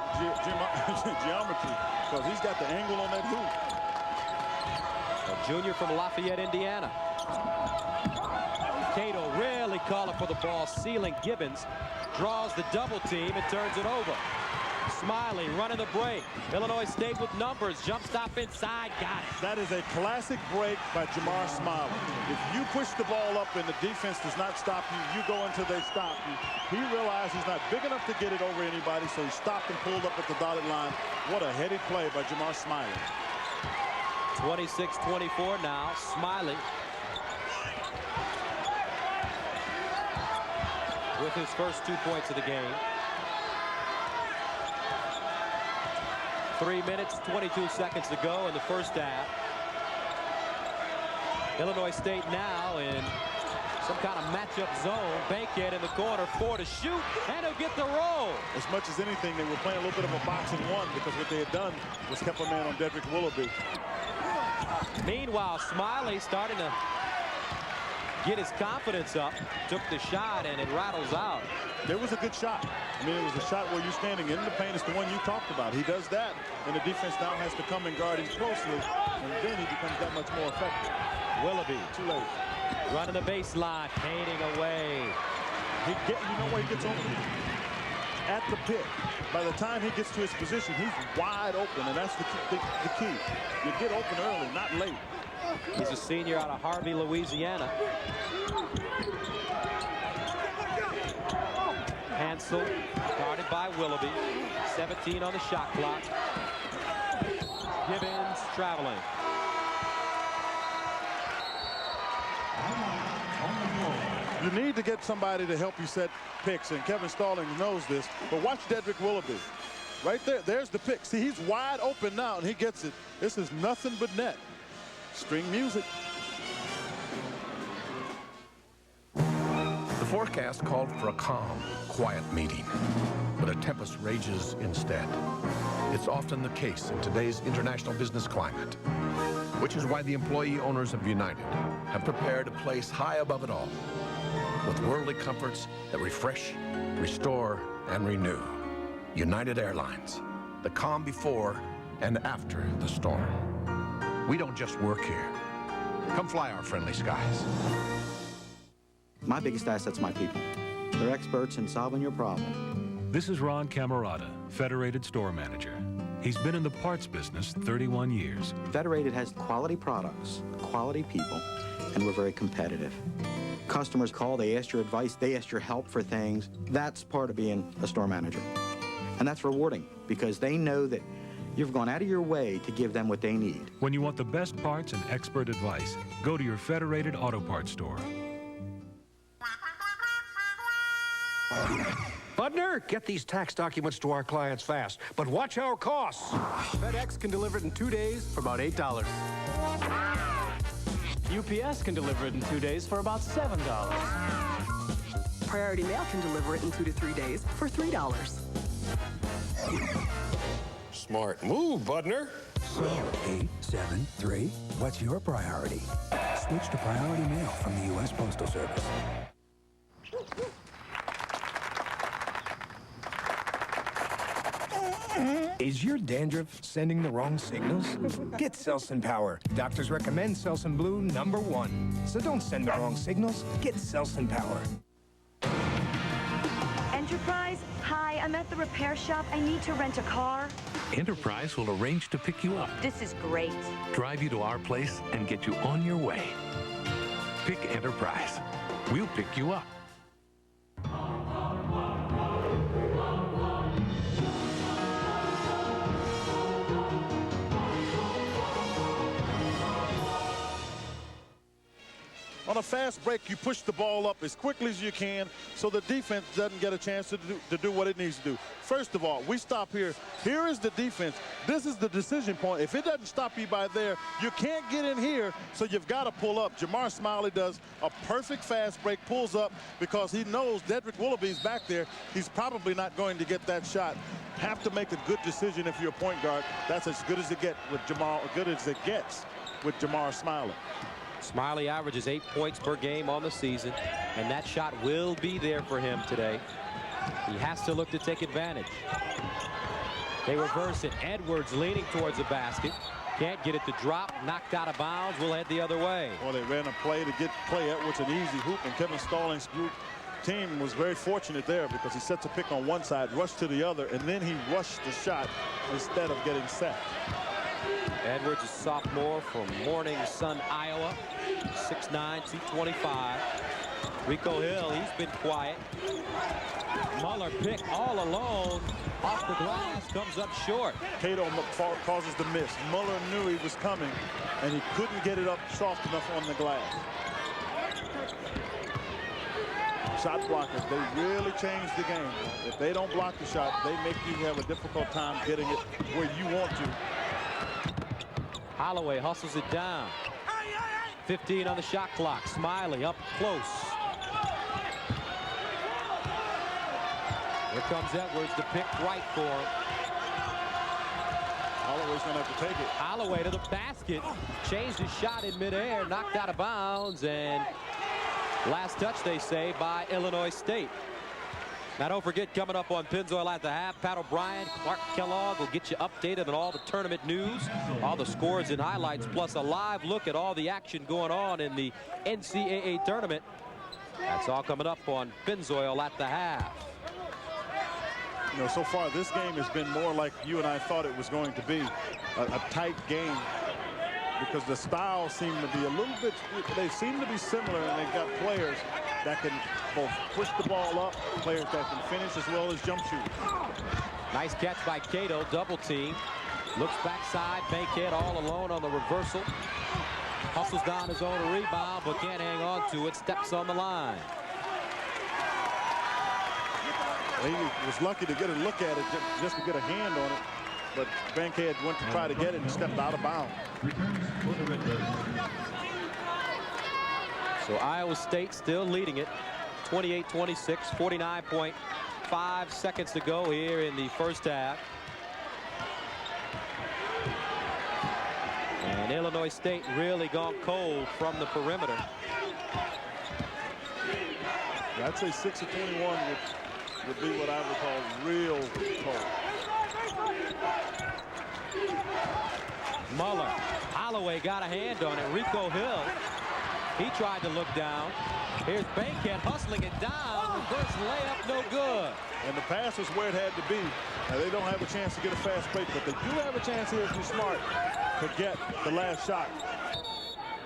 because he's got the angle on that hoop. A junior from Lafayette, Indiana. Cato really calling for the ball, sealing Gibbons, draws the double team and turns it over. Smiley running the break. Illinois State with numbers. Jump stop inside. Got it. That is a classic break by Jamar Smiley. If you push the ball up and the defense does not stop you, you go until they stop you. He realized he's not big enough to get it over anybody, so he stopped and pulled up at the dotted line. What a headed play by Jamar Smiley. 26-24 now. Smiley with his first 2 points of the game. 3 minutes, 22 seconds to go in the first half. Illinois State now in some kind of matchup zone. Bankhead in the corner, 4 to shoot, and he'll get the roll. As much as anything, they were playing a little bit of a boxing one, because what they had done was kept a man on Dedric Willoughby. Meanwhile, Smiley starting to get his confidence up, took the shot, and it rattles out. There was a good shot. I mean, it was a shot where you're standing in the paint. It's the one you talked about. He does that, and the defense now has to come and guard him closely, and then he becomes that much more effective. Willoughby, too late. Running the baseline, fading away. You know where he gets open? At the pick. By the time he gets to his position, he's wide open, and that's the key. You get open early, not late. He's a senior out of Harvey, Louisiana. Hansel, guarded by Willoughby. 17 on the shot clock. Gibbons traveling. You need to get somebody to help you set picks, and Kevin Stallings knows this. But watch Dedric Willoughby. Right there, there's the pick. See, he's wide open now, and he gets it. This is nothing but net. String music. The forecast called for a calm, quiet meeting, but a tempest rages instead. It's often the case in today's international business climate, which is why the employee owners of United have prepared a place high above it all, with worldly comforts that refresh, restore, and renew. United Airlines, the calm before and after the storm. We don't just work here. Come fly our friendly skies. My biggest asset's my people. They're experts in solving your problem. This is Ron Camerata, Federated Store Manager. He's been in the parts business 31 years. Federated has quality products, quality people, and we're very competitive. Customers call, they ask your advice, they ask your help for things. That's part of being a store manager. And that's rewarding because they know that you've gone out of your way to give them what they need. When you want the best parts and expert advice, go to your Federated Auto Parts store. Buckner, get these tax documents to our clients fast, but watch our costs. FedEx can deliver it in 2 days for about $8. UPS can deliver it in 2 days for about $7. Priority Mail can deliver it in 2 to 3 days for $3. Smart move, Buckner. 873. What's your priority? Switch to Priority Mail from the U.S. Postal Service. Is your dandruff sending the wrong signals? Get Selsun Power. Doctors recommend Selsun Blue #1. So don't send the wrong signals. Get Selsun Power. Enterprise? Hi, I'm at the repair shop. I need to rent a car. Enterprise will arrange to pick you up, This is great. drive you to our place, and get you on your way. Pick Enterprise. We'll pick you up. On a fast break, you push the ball up as quickly as you can so the defense doesn't get a chance to do what it needs to do. First of all, we stop here. Here is the defense. This is the decision point. If it doesn't stop you by there, you can't get in here, so you've got to pull up. Jamar Smiley does a perfect fast break, pulls up because he knows Dedric Willoughby's back there. He's probably not going to get that shot. Have to make a good decision if you're a point guard. That's as good as it gets with Jamar, good as it gets with Jamar Smiley. Smiley averages 8 points per game on the season, and that shot will be there for him today. He has to look to take advantage. They reverse it. Edwards leaning towards the basket. Can't get it to drop. Knocked out of bounds. Will head the other way. Well, they ran a play to get Klay Edwards an easy hoop, and Kevin Stallings' group team was very fortunate there because he sets a pick on one side, rushed to the other, and then he rushed the shot instead of getting set. Edwards, a sophomore from Morning Sun, Iowa. 6'9", 225. Rico Hill, he's been quiet. Muller pick all alone. Off the glass, comes up short. Cato causes the miss. Muller knew he was coming, and he couldn't get it up soft enough on the glass. Shot blockers, they really changed the game. If they don't block the shot, they make you have a difficult time getting it where you want to. Holloway hustles it down. 15 on the shot clock. Smiley up close. Here comes Edwards, the pick right for him. Holloway's going to have to take it. Holloway to the basket. Changed his shot in midair. Knocked out of bounds. And last touch, they say, by Illinois State. Now don't forget, coming up on Pennzoil at the half, Pat O'Brien, Clark Kellogg will get you updated on all the tournament news, all the scores and highlights, plus a live look at all the action going on in the NCAA tournament. That's all coming up on Pennzoil at the half. You know, so far this game has been more like you and I thought it was going to be, a tight game, because the styles seem to be a little bit, they seem to be similar, and they've got players that can both push the ball up, players that can finish as well as jump shoot. Nice catch by Cato, double team. Looks backside, Bankhead all alone on the reversal. Hustles down his own rebound, but can't hang on to it, steps on the line. He was lucky to get a look at it, just to get a hand on it, but Bankhead went to try to get it and stepped out of bounds. So Iowa State still leading it, 28-26, 49.5 seconds to go here in the first half. And Illinois State really gone cold from the perimeter. I'd say 6 of 21 would be what I would call real cold. Muller, Holloway got a hand on it. Rico Hill, he tried to look down. Here's Bankhead hustling it down. Reverse layup, no good. And the pass was where it had to be. Now, they don't have a chance to get a fast break, but they do have a chance here if you're smart to get the last shot.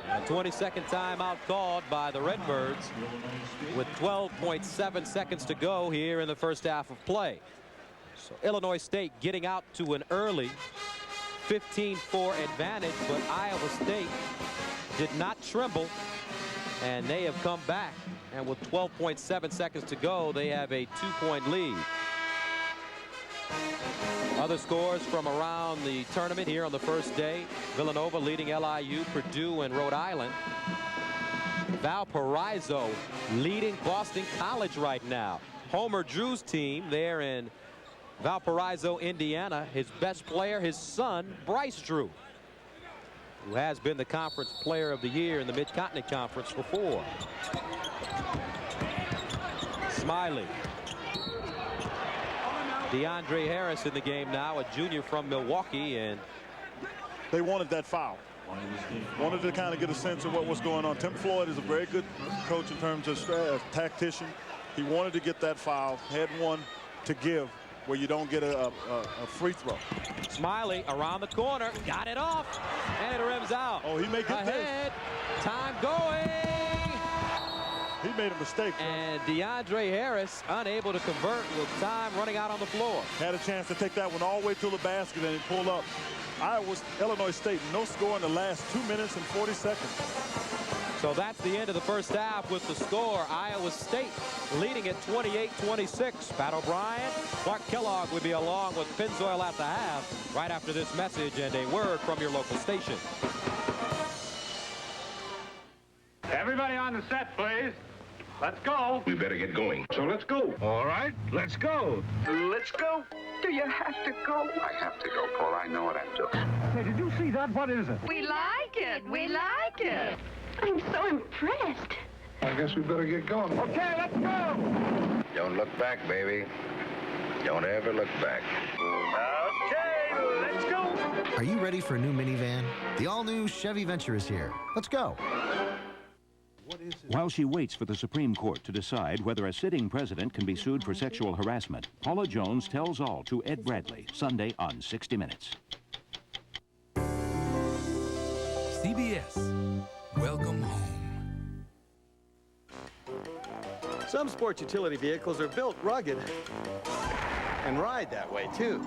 A 22nd timeout called by the Redbirds with 12.7 seconds to go here in the first half of play. So Illinois State getting out to an early 15-4 advantage, but Iowa State did not tremble, and they have come back. And with 12.7 seconds to go, they have a 2-point lead. Other scores from around the tournament here on the first day. Villanova leading LIU, Purdue, and Rhode Island. Valparaiso leading Boston College right now. Homer Drew's team there in Valparaiso, Indiana. His best player, his son, Bryce Drew, who has been the conference player of the year in the Mid-Continent Conference before. Smiley. DeAndre Harris in the game now, a junior from Milwaukee, and they wanted that foul. Wanted to kind of get a sense of what was going on. Tim Floyd is a very good coach in terms of tactician. He wanted to get that foul, had one to give where you don't get a free throw. Smiley around the corner, got it off, and it rims out. Oh, he may get ahead. Time going. He made a mistake. And DeAndre Harris unable to convert with time running out on the floor. Had a chance to take that one all the way to the basket and he pulled up. Illinois State, no score in the last 2 minutes and 40 seconds. So that's the end of the first half with the score. Iowa State leading at 28-26. Pat O'Brien, Clark Kellogg will be along with Pennzoil at the half right after this message and a word from your local station. Everybody on the set, please. Let's go. We better get going. So let's go. All right, let's go. Let's go. Do you have to go? I have to go, Paul. I know what I'm doing. Hey, did you see that? What is it? We like it. We like it. I'm so impressed. I guess we better get going. Okay, let's go. Don't look back, baby. Don't ever look back. Okay, let's go. Are you ready for a new minivan? The all-new Chevy Venture is here. Let's go. While she waits for the Supreme Court to decide whether a sitting president can be sued for sexual harassment, Paula Jones tells all to Ed Bradley, Sunday on 60 Minutes. CBS, welcome home. Some sports utility vehicles are built rugged and ride that way, too.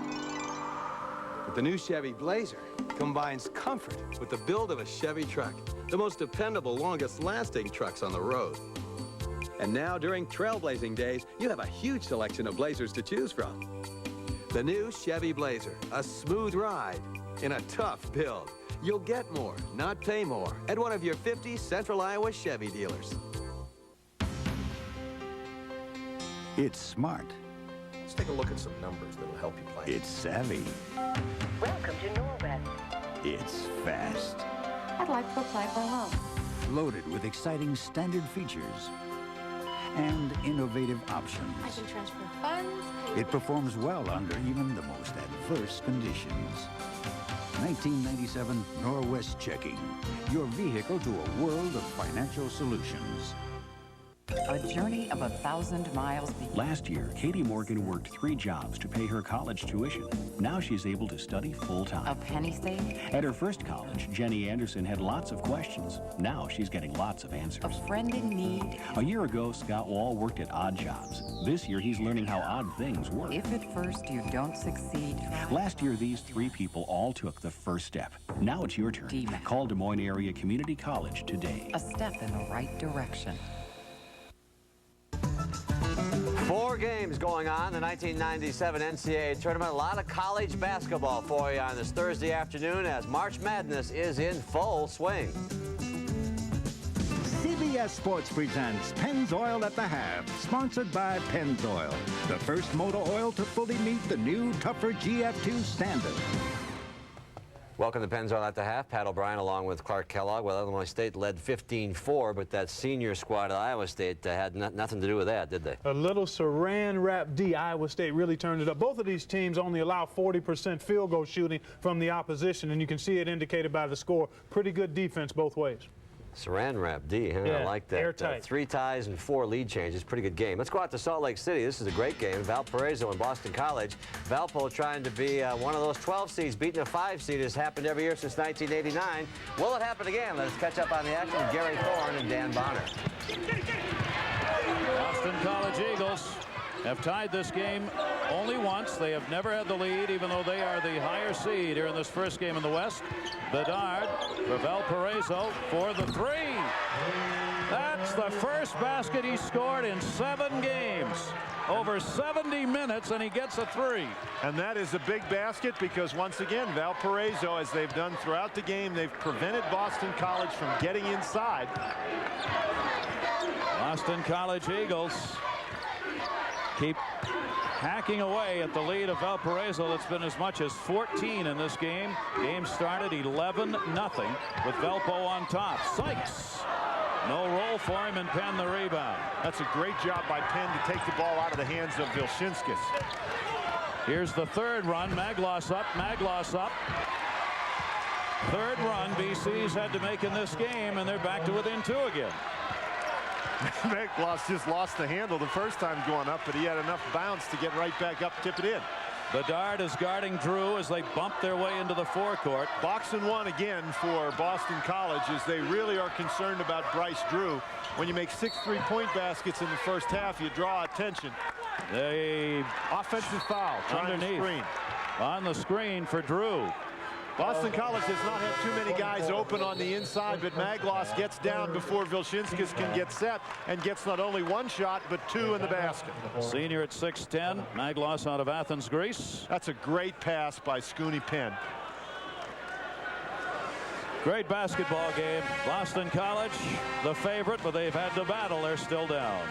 But the new Chevy Blazer combines comfort with the build of a Chevy truck. The most dependable, longest-lasting trucks on the road. And now, during Trailblazing Days, you have a huge selection of Blazers to choose from. The new Chevy Blazer, a smooth ride in a tough build. You'll get more, not pay more, at one of your 50 Central Iowa Chevy dealers. It's smart. Let's take a look at some numbers that'll help you plan. It's savvy. Welcome to Norwest. It's fast. I'd like to apply for a loan. Loaded with exciting standard features. and innovative options. I can transfer funds. It performs well under even the most adverse conditions. 1997 Norwest Checking, your vehicle to a world of financial solutions. A journey of 1,000 miles. Last year, Katie Morgan worked 3 jobs to pay her college tuition. Now she's able to study full-time. A penny saved. At her first college, Jenny Anderson had lots of questions. Now she's getting lots of answers. A friend in need. A year ago, Scott Wall worked at odd jobs. This year, he's learning how odd things work. If at first you don't succeed. Last year, these 3 people all took the first step. Now it's your turn. Call Des Moines Area Community College today. A step in the right direction. 4 games going on, the 1997 NCAA tournament. A lot of college basketball for you on this Thursday afternoon as March Madness is in full swing. CBS Sports presents Pennzoil at the Half, sponsored by Pennzoil, the first motor oil to fully meet the new, tougher GF2 standard. Welcome to Pennzoil at the Half. Pat O'Brien along with Clark Kellogg. Well, Illinois State led 15-4, but that senior squad at Iowa State had nothing to do with that, did they? A little saran wrap D. Iowa State really turned it up. Both of these teams only allow 40% field goal shooting from the opposition, and you can see it indicated by the score. Pretty good defense both ways. Saran wrap D, huh? Yeah, I like that. airtight. 3 ties and 4 lead changes. Pretty good game. Let's go out to Salt Lake City. This is a great game. Valparaiso and Boston College. Valpo trying to be one of those 12 seeds, beating a 5 seed has happened every year since 1989. Will it happen again? Let's catch up on the action with Gary Thorne and Dan Bonner. Boston College Eagles have tied this game only once. They have never had the lead, even though they are the higher seed here in this first game in the West. Bedard for Valparaiso for the 3. That's the first basket he scored in 7 games. Over 70 minutes, and he gets a 3. And that is a big basket because, once again, Valparaiso, as they've done throughout the game, they've prevented Boston College from getting inside. Boston College Eagles keep hacking away at the lead of Valparaiso. That's been as much as 14 in this game. Game started 11-0 with Valpo on top. Sykes, no roll for him, and Penn the rebound. That's a great job by Penn to take the ball out of the hands of Vilshinskis. Here's the 3rd run. Magloss up, Magloss up. 3rd run BC's had to make in this game, and they're back to within 2 again. Magloss just lost the handle the first time going up, but he had enough bounce to get right back up, tip it in. Bedard is guarding Drew as they bump their way into the forecourt. Boxing one again for Boston College as they really are concerned about Bryce Drew. When you make 6 3-point baskets in the first half, you draw attention. They offensive foul underneath screen. On the screen for Drew. Boston College does not have too many guys open on the inside, but Magloss gets down before Vilshinskis can get set and gets not only 1 shot, but 2 in the basket. Senior at 6'10", Magloss out of Athens, Greece. That's a great pass by Scooney Penn. Great basketball game. Boston College, the favorite, but they've had to battle. They're still down.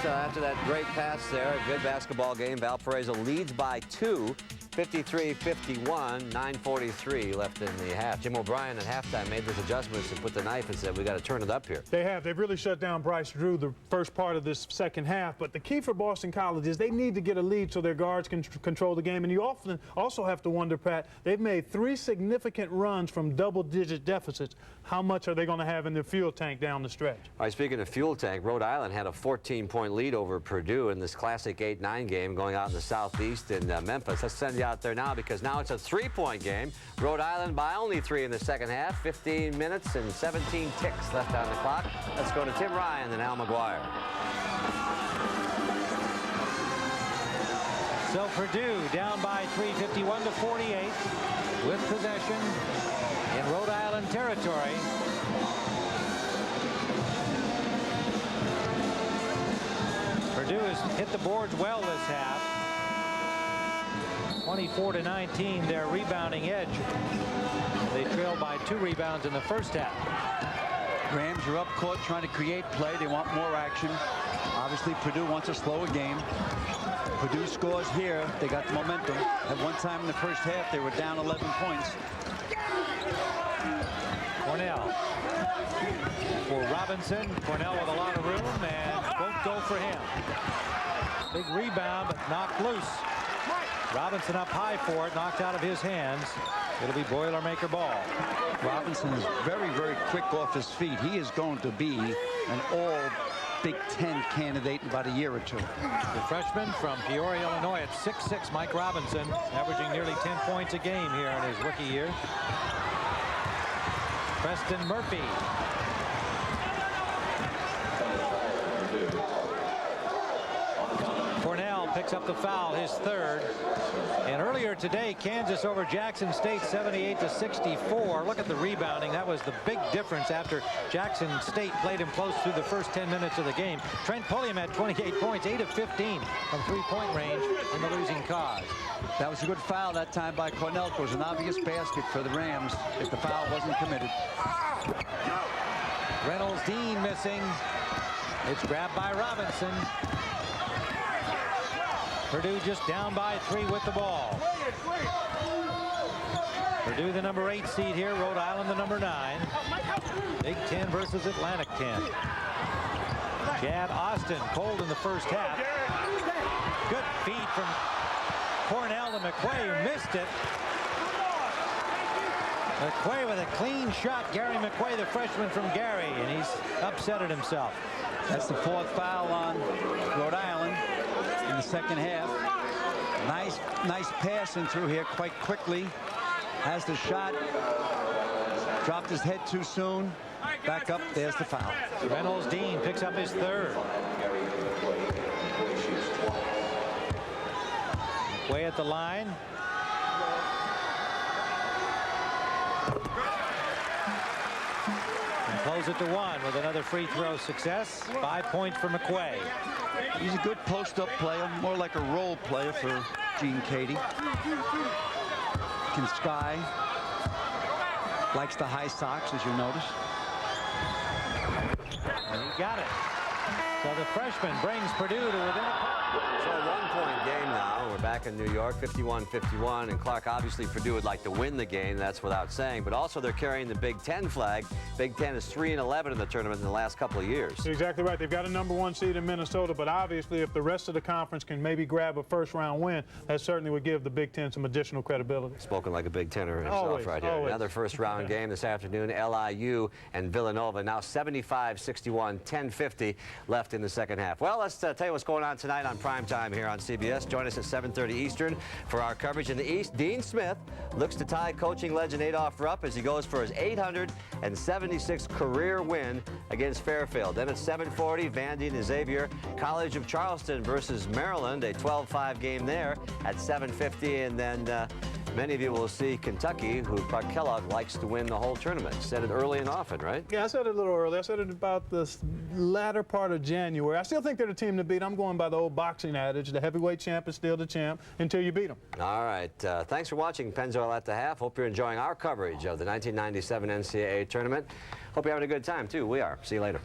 After that great pass there, a good basketball game. Valparaiso leads by 2, 53-51, 9:43 left in the half. Jim O'Brien at halftime made those adjustments and put the knife and said, we got to turn it up here. They have. They've really shut down Bryce Drew the first part of this second half. But the key for Boston College is they need to get a lead so their guards can control the game. And you often also have to wonder, Pat, they've made 3 significant runs from double-digit deficits. How much are they going to have in their fuel tank down the stretch? All right, speaking of fuel tank, Rhode Island had a 14-point lead over Purdue in this classic 8-9 game going out in the southeast in Memphis. Let's send you out there now because now it's a 3-point game. Rhode Island by only 3 in the second half. 15 minutes and 17 ticks left on the clock. Let's go to Tim Ryan and Al McGuire. So Purdue down by 3, 51-48 with possession in Rhode Island territory. Purdue has hit the boards well this half. 24-19, their rebounding edge. They trailed by 2 rebounds in the first half. Rams are up court trying to create play. They want more action. Obviously, Purdue wants to slow a game. Purdue scores here. They got the momentum. At one time in the first half, they were down 11 points. Cornell for Robinson. Cornell with a lot of room and won't go for him. Big rebound, but knocked loose. Robinson up high for it, knocked out of his hands. It'll be Boilermaker ball. Robinson is very, very quick off his feet. He is going to be an all Big Ten candidate in about a year or two. The freshman from Peoria, Illinois at 6'6", Mike Robinson, averaging nearly 10 points a game here in his rookie year. Preston Murphy. Cornell picks up the foul, his third. And earlier today, Kansas over Jackson State 78-64. Look at the rebounding. That was the big difference after Jackson State played him close through the first 10 minutes of the game. Trent Pulliam had 28 points, 8 of 15 from three-point range in the losing cause. That was a good foul that time by Cornell. It was an obvious basket for the Rams if the foul wasn't committed. Reynolds Dean missing. It's grabbed by Robinson. Purdue just down by 3 with the ball. Purdue the number 8 seed here, Rhode Island the number 9. Big Ten versus Atlantic 10. Chad Austin cold in the first half. Good feed from Cornell to McQuay, who missed it. McQuay with a clean shot. Gary McQuay, the freshman from Gary, and he's upset at himself. That's the 4th foul on Rhode Island in the second half. Nice passing through here quite quickly. Has the shot. Dropped his head too soon. Back up. There's the foul. Reynolds Dean picks up his third. McQuay at the line. Close it to 1 with another free throw success. 5 points for McQuay. He's a good post-up player, more like a role player for Gene Cady. Can sky. Likes the high socks, as you notice. And he got it. So the freshman brings Purdue to within a point. So a one-point game now. We're back in New York, 51-51. And Clark, obviously Purdue would like to win the game. That's without saying. But also they're carrying the Big Ten flag. Big Ten is 3-11 in the tournament in the last couple of years. You're exactly right. They've got a number 1 seed in Minnesota. But obviously, if the rest of the conference can maybe grab a first-round win, that certainly would give the Big Ten some additional credibility. Spoken like a Big Tenner himself. Always, right here. always. Another first-round game this afternoon. LIU and Villanova. Now 75-61, 10:50 left in the second half. Well, let's tell you what's going on tonight on primetime here on CBS. Join us at 7:30 Eastern for our coverage in the East. Dean Smith looks to tie coaching legend Adolph Rupp as he goes for his 876th career win against Fairfield. Then at 7:40, Vandy and Xavier. College of Charleston versus Maryland, a 12-5 game there at 7:50. And then many of you will see Kentucky, who Clark Kellogg likes to win the whole tournament. Said it early and often, right? Yeah, I said it a little early. I said it about the latter part of January. I still think they're the team to beat. I'm going by the old boxing adage, the heavyweight champ is still the champ until you beat them. All right. Thanks for watching Pennzoil at the Half. Hope you're enjoying our coverage of the 1997 NCAA tournament. Hope you're having a good time, too. We are. See you later.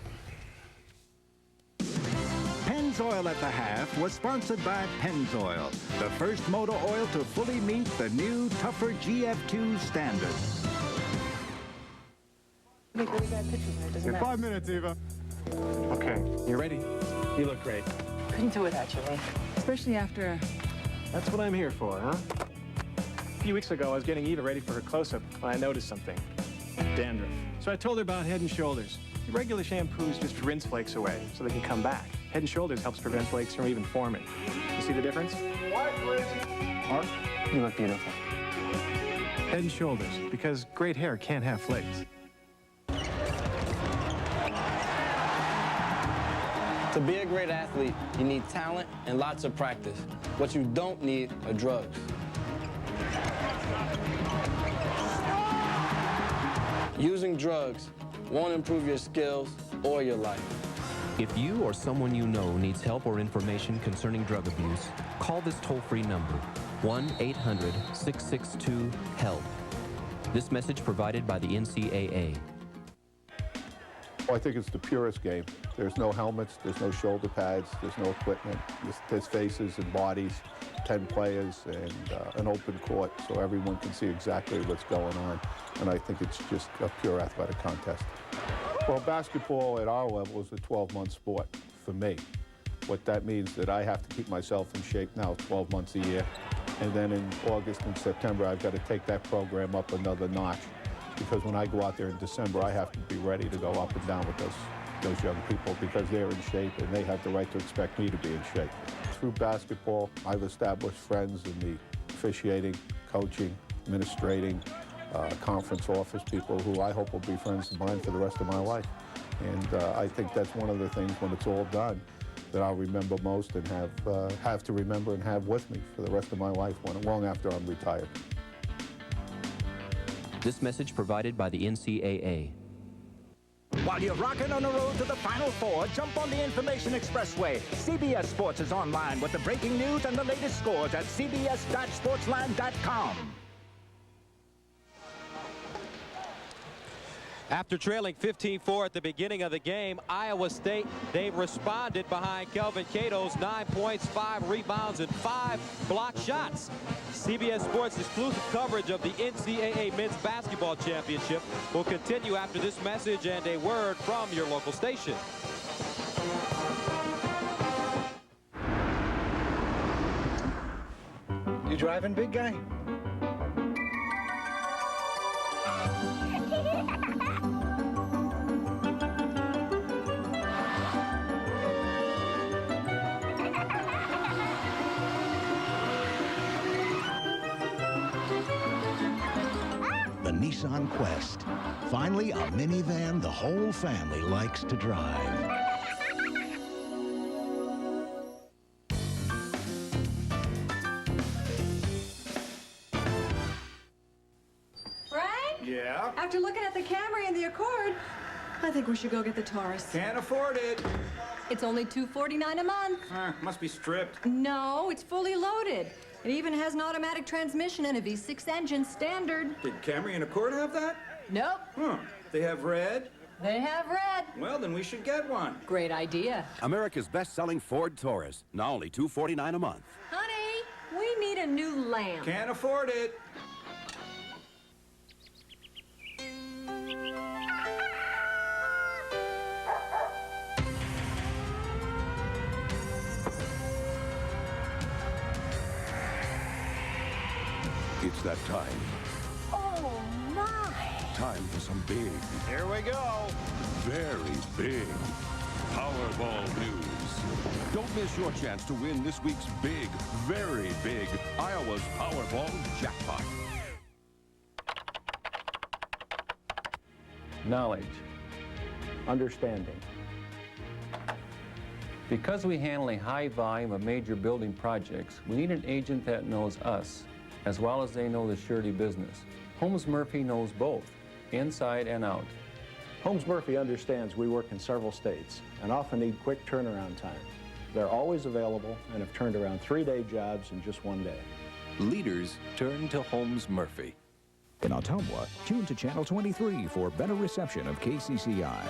Pennzoil at the Half was sponsored by Pennzoil, the first motor oil to fully meet the new, tougher GF2 standards. Make really bad pictures there, doesn't matter. 5 minutes, Eva. Okay, you ready? You look great. Couldn't do without you, Lee. Especially after... That's what I'm here for, huh? A few weeks ago, I was getting Eva ready for her close-up when I noticed something. Dandruff. So I told her about Head & Shoulders. The regular shampoos just rinse flakes away so they can come back. Head & Shoulders helps prevent flakes from even forming. You see the difference? Mark, you look beautiful. Head & Shoulders, because great hair can't have flakes. To be a great athlete, you need talent and lots of practice. What you don't need are drugs. Using drugs won't improve your skills or your life. If you or someone you know needs help or information concerning drug abuse, call this toll-free number, 1-800-662-HELP. This message provided by the NCAA. I think it's the purest game. There's no helmets, there's no shoulder pads, there's no equipment. There's faces and bodies, 10 players, and an open court so everyone can see exactly what's going on. And I think it's just a pure athletic contest. Well, basketball at our level is a 12-month sport for me. What that means that I have to keep myself in shape now 12 months a year. And then in August and September, I've got to take that program up another notch. Because when I go out there in December, I have to be ready to go up and down with those young people because they're in shape and they have the right to expect me to be in shape. Through basketball, I've established friends in the officiating, coaching, administrating, conference office people who I hope will be friends of mine for the rest of my life. And I think that's one of the things when it's all done that I'll remember most and have to remember and have with me for the rest of my life long after I'm retired. This message provided by the NCAA. While you're rocking on the road to the Final Four, jump on the Information Expressway. CBS Sports is online with the breaking news and the latest scores at cbs.sportsline.com. After trailing 15-4 at the beginning of the game, Iowa State, they responded behind Kelvin Cato's 9 points, 5 rebounds, and 5 block shots. CBS Sports' exclusive coverage of the NCAA Men's Basketball Championship will continue after this message and a word from your local station. You driving, big guy? The Nissan Quest. Finally, a minivan the whole family likes to drive. Yeah? After looking at the Camry and the Accord, I think we should go get the Taurus. Can't afford it. It's only $249 a month. Must be stripped. No, it's fully loaded. It even has an automatic transmission and a V6 engine standard. Did Camry and Accord have that? Nope. They have red? They have red. Well, then we should get one. Great idea. America's best-selling Ford Taurus. Now only $249 a month. Honey, we need a new lamp. Can't afford it. It's that time. Oh, my. Time for some big. Here we go. Very big Powerball news. Don't miss your chance to win this week's big, very big Iowa's Powerball jackpot. Knowledge. Understanding. Because we handle a high volume of major building projects, we need an agent that knows us, as well as they know the surety business. Holmes Murphy knows both, inside and out. Holmes Murphy understands we work in several states and often need quick turnaround time. They're always available and have turned around 3-day jobs in just 1 day. Leaders turn to Holmes Murphy. In Ottumwa, tune to Channel 23 for better reception of KCCI.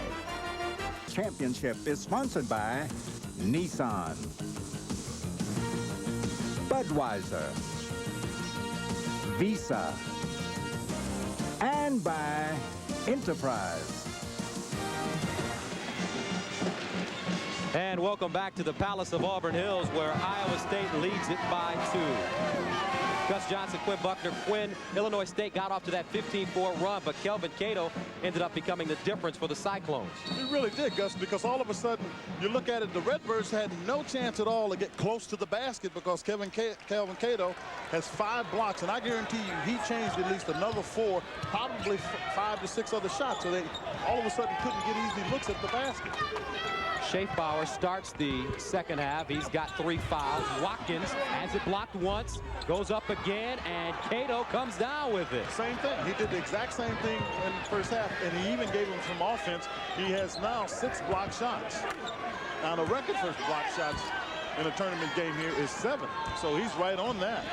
Championship is sponsored by Nissan, Budweiser, Visa, and by Enterprise. And welcome back to the Palace of Auburn Hills, where Iowa State leads it by 2. Gus Johnson, Quinn Buckner, Quinn. Illinois State got off to that 15-4 run, but Kelvin Cato ended up becoming the difference for the Cyclones. It really did, Gus, because all of a sudden, you look at it, the Redbirds had no chance at all to get close to the basket because Kelvin Cato has 5 blocks, and I guarantee you he changed at least another 4, probably 5 to 6 other shots, so they all of a sudden couldn't get easy looks at the basket. Schaefbauer starts the second half. He's got 3 fouls. Watkins has it blocked once, goes up again, and Cato comes down with it. Same thing. He did the exact same thing in the first half, and he even gave him some offense. He has now 6 block shots. Now, the record for block shots in a tournament game here is 7, so he's right on that.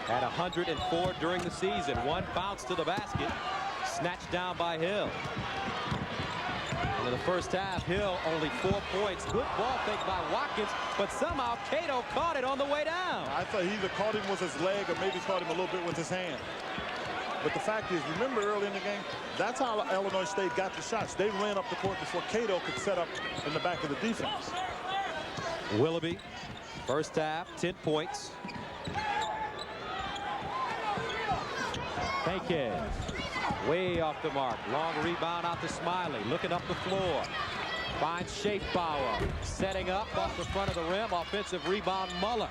At 104 during the season. 1 bounce to the basket, snatched down by Hill. In the first half, Hill only 4 points. Good ball fake by Watkins, but somehow Cato caught it on the way down. I thought he either caught him with his leg or maybe caught him a little bit with his hand. But the fact is, remember early in the game, that's how Illinois State got the shots. They ran up the court before Cato could set up in the back of the defense. Willoughby, first half, 10 points. Bankhead, way off the mark. Long rebound out to Smiley, looking up the floor. Finds Schaefbauer, setting up off the front of the rim. Offensive rebound, Muller.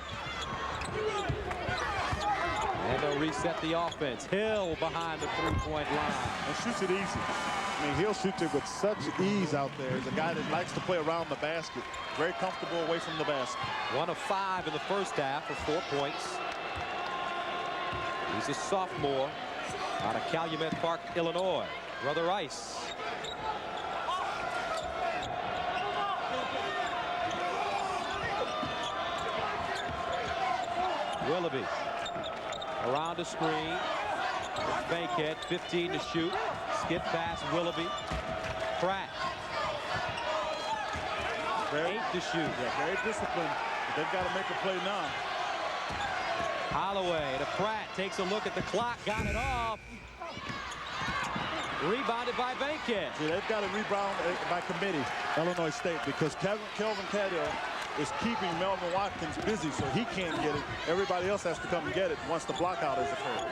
And they'll reset the offense. Hill behind the three-point line. And shoots it easy. I mean, he'll shoot it with such ease out there. He's a guy that likes to play around the basket. Very comfortable away from the basket. 1 of 5 in the first half for 4 points. He's a sophomore out of Calumet Park, Illinois. Brother Rice. Willoughby around the screen. Bankhead, 15 to shoot. Skip past Willoughby. Pratt. 8 to shoot. Yeah, very disciplined. They've got to make a play now. Holloway to Pratt. Takes a look at the clock. Got it off. Rebounded by Bankhead. Yeah, they've got to rebound by committee, Illinois State, because Kelvin Cato is keeping Melvin Watkins busy, so he can't get it. Everybody else has to come and get it once the blockout has occurred.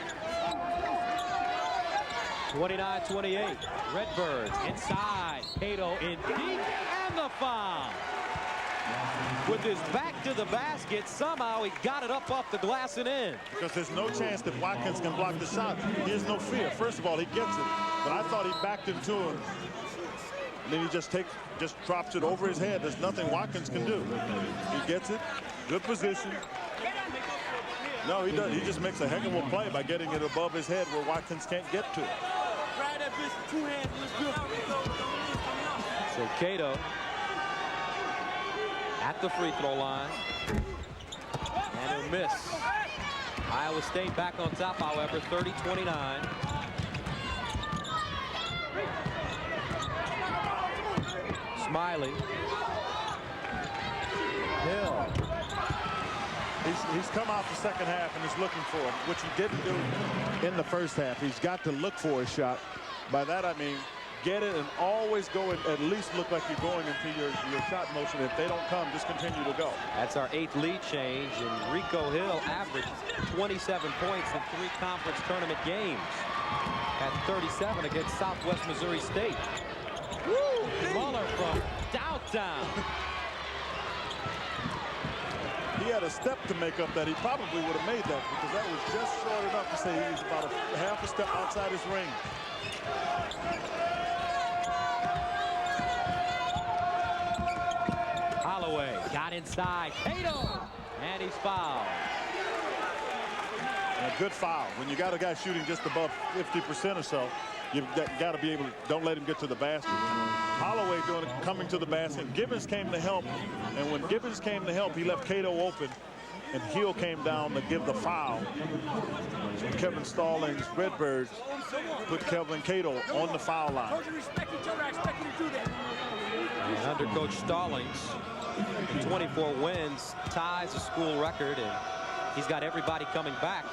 29-28. Redbirds inside. Cato in deep, and the foul. With his back to the basket, somehow he got it up off the glass and in. Because there's no chance that Watkins can block the shot. He has no fear. First of all, he gets it, but I thought he backed into him. And then he just drops it over his head. There's nothing Watkins can do. He gets it, good position. No, he doesn't. He just makes a heck of a play by getting it above his head where Watkins can't get to it. So Cato at the free throw line. And he'll miss. Iowa State back on top, however, 30-29. Smiley. Hill. He's come out the second half and is looking for him, which he didn't do in the first half. He's got to look for a shot. By that I mean get it and always go and at least look like you're going into your shot motion. If they don't come, just continue to go. That's our 8th lead change, and Rico Hill averaged 27 points in 3 conference tournament games at 37 against Southwest Missouri State. Woo! Muller from downtown. He had a step to make up that. He probably would have made that because that was just short enough to say he was about a half a step outside his ring. Holloway got inside. Cato, and he's fouled. And a good foul. When you got a guy shooting just above 50% or so, you've got to be able to, don't let him get to the basket. Holloway coming to the basket. Gibbons came to help, and when Gibbons came to help, he left Cato open, and Hill came down to give the foul. So Kevin Stallings, Redbirds, put Kelvin Cato on the foul line. And under Coach Stallings, in 24 wins, ties a school record, and he's got everybody coming back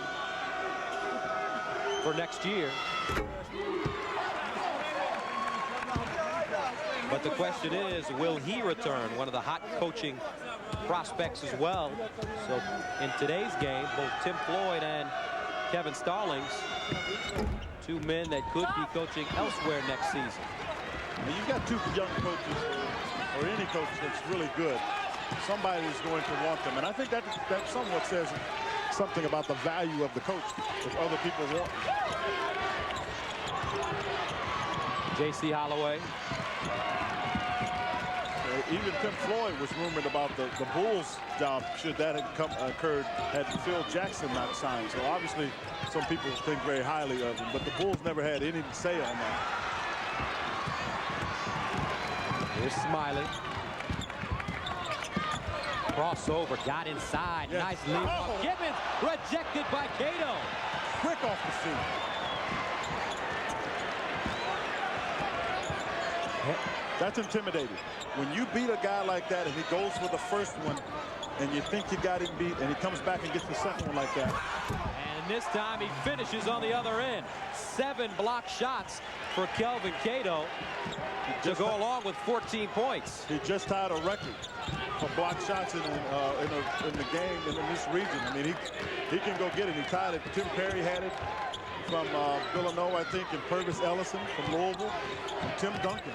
for next year. But the question is, will he return? One of the hot coaching prospects as well. So in today's game, both Tim Floyd and Kevin Stallings, 2 men that could be coaching elsewhere next season. Now you've got 2 young coaches, or any coach that's really good. Somebody is going to want them, and I think that somewhat says something about the value of the coach if other people want them. Jacy Holloway. Even Tim Floyd was rumored about the Bulls job should that have occurred had Phil Jackson not signed. So obviously some people think very highly of him, but the Bulls never had any say on that. Here's Smiley. Crossover, got inside. Yes. Nice lead. Oh. Gibbons rejected by Cato. Quick off the feet. That's intimidating. When you beat a guy like that and he goes for the first one and you think you got him beat and he comes back and gets the second one like that. And And this time he finishes on the other end. 7 block shots for Kelvin Cato to go along with 14 points. He just tied a record for block shots in the game in this region. I mean, he can go get it. He tied it. Tim Perry had it from Illinois, I think, and Purvis Ellison from Louisville, and Tim Duncan.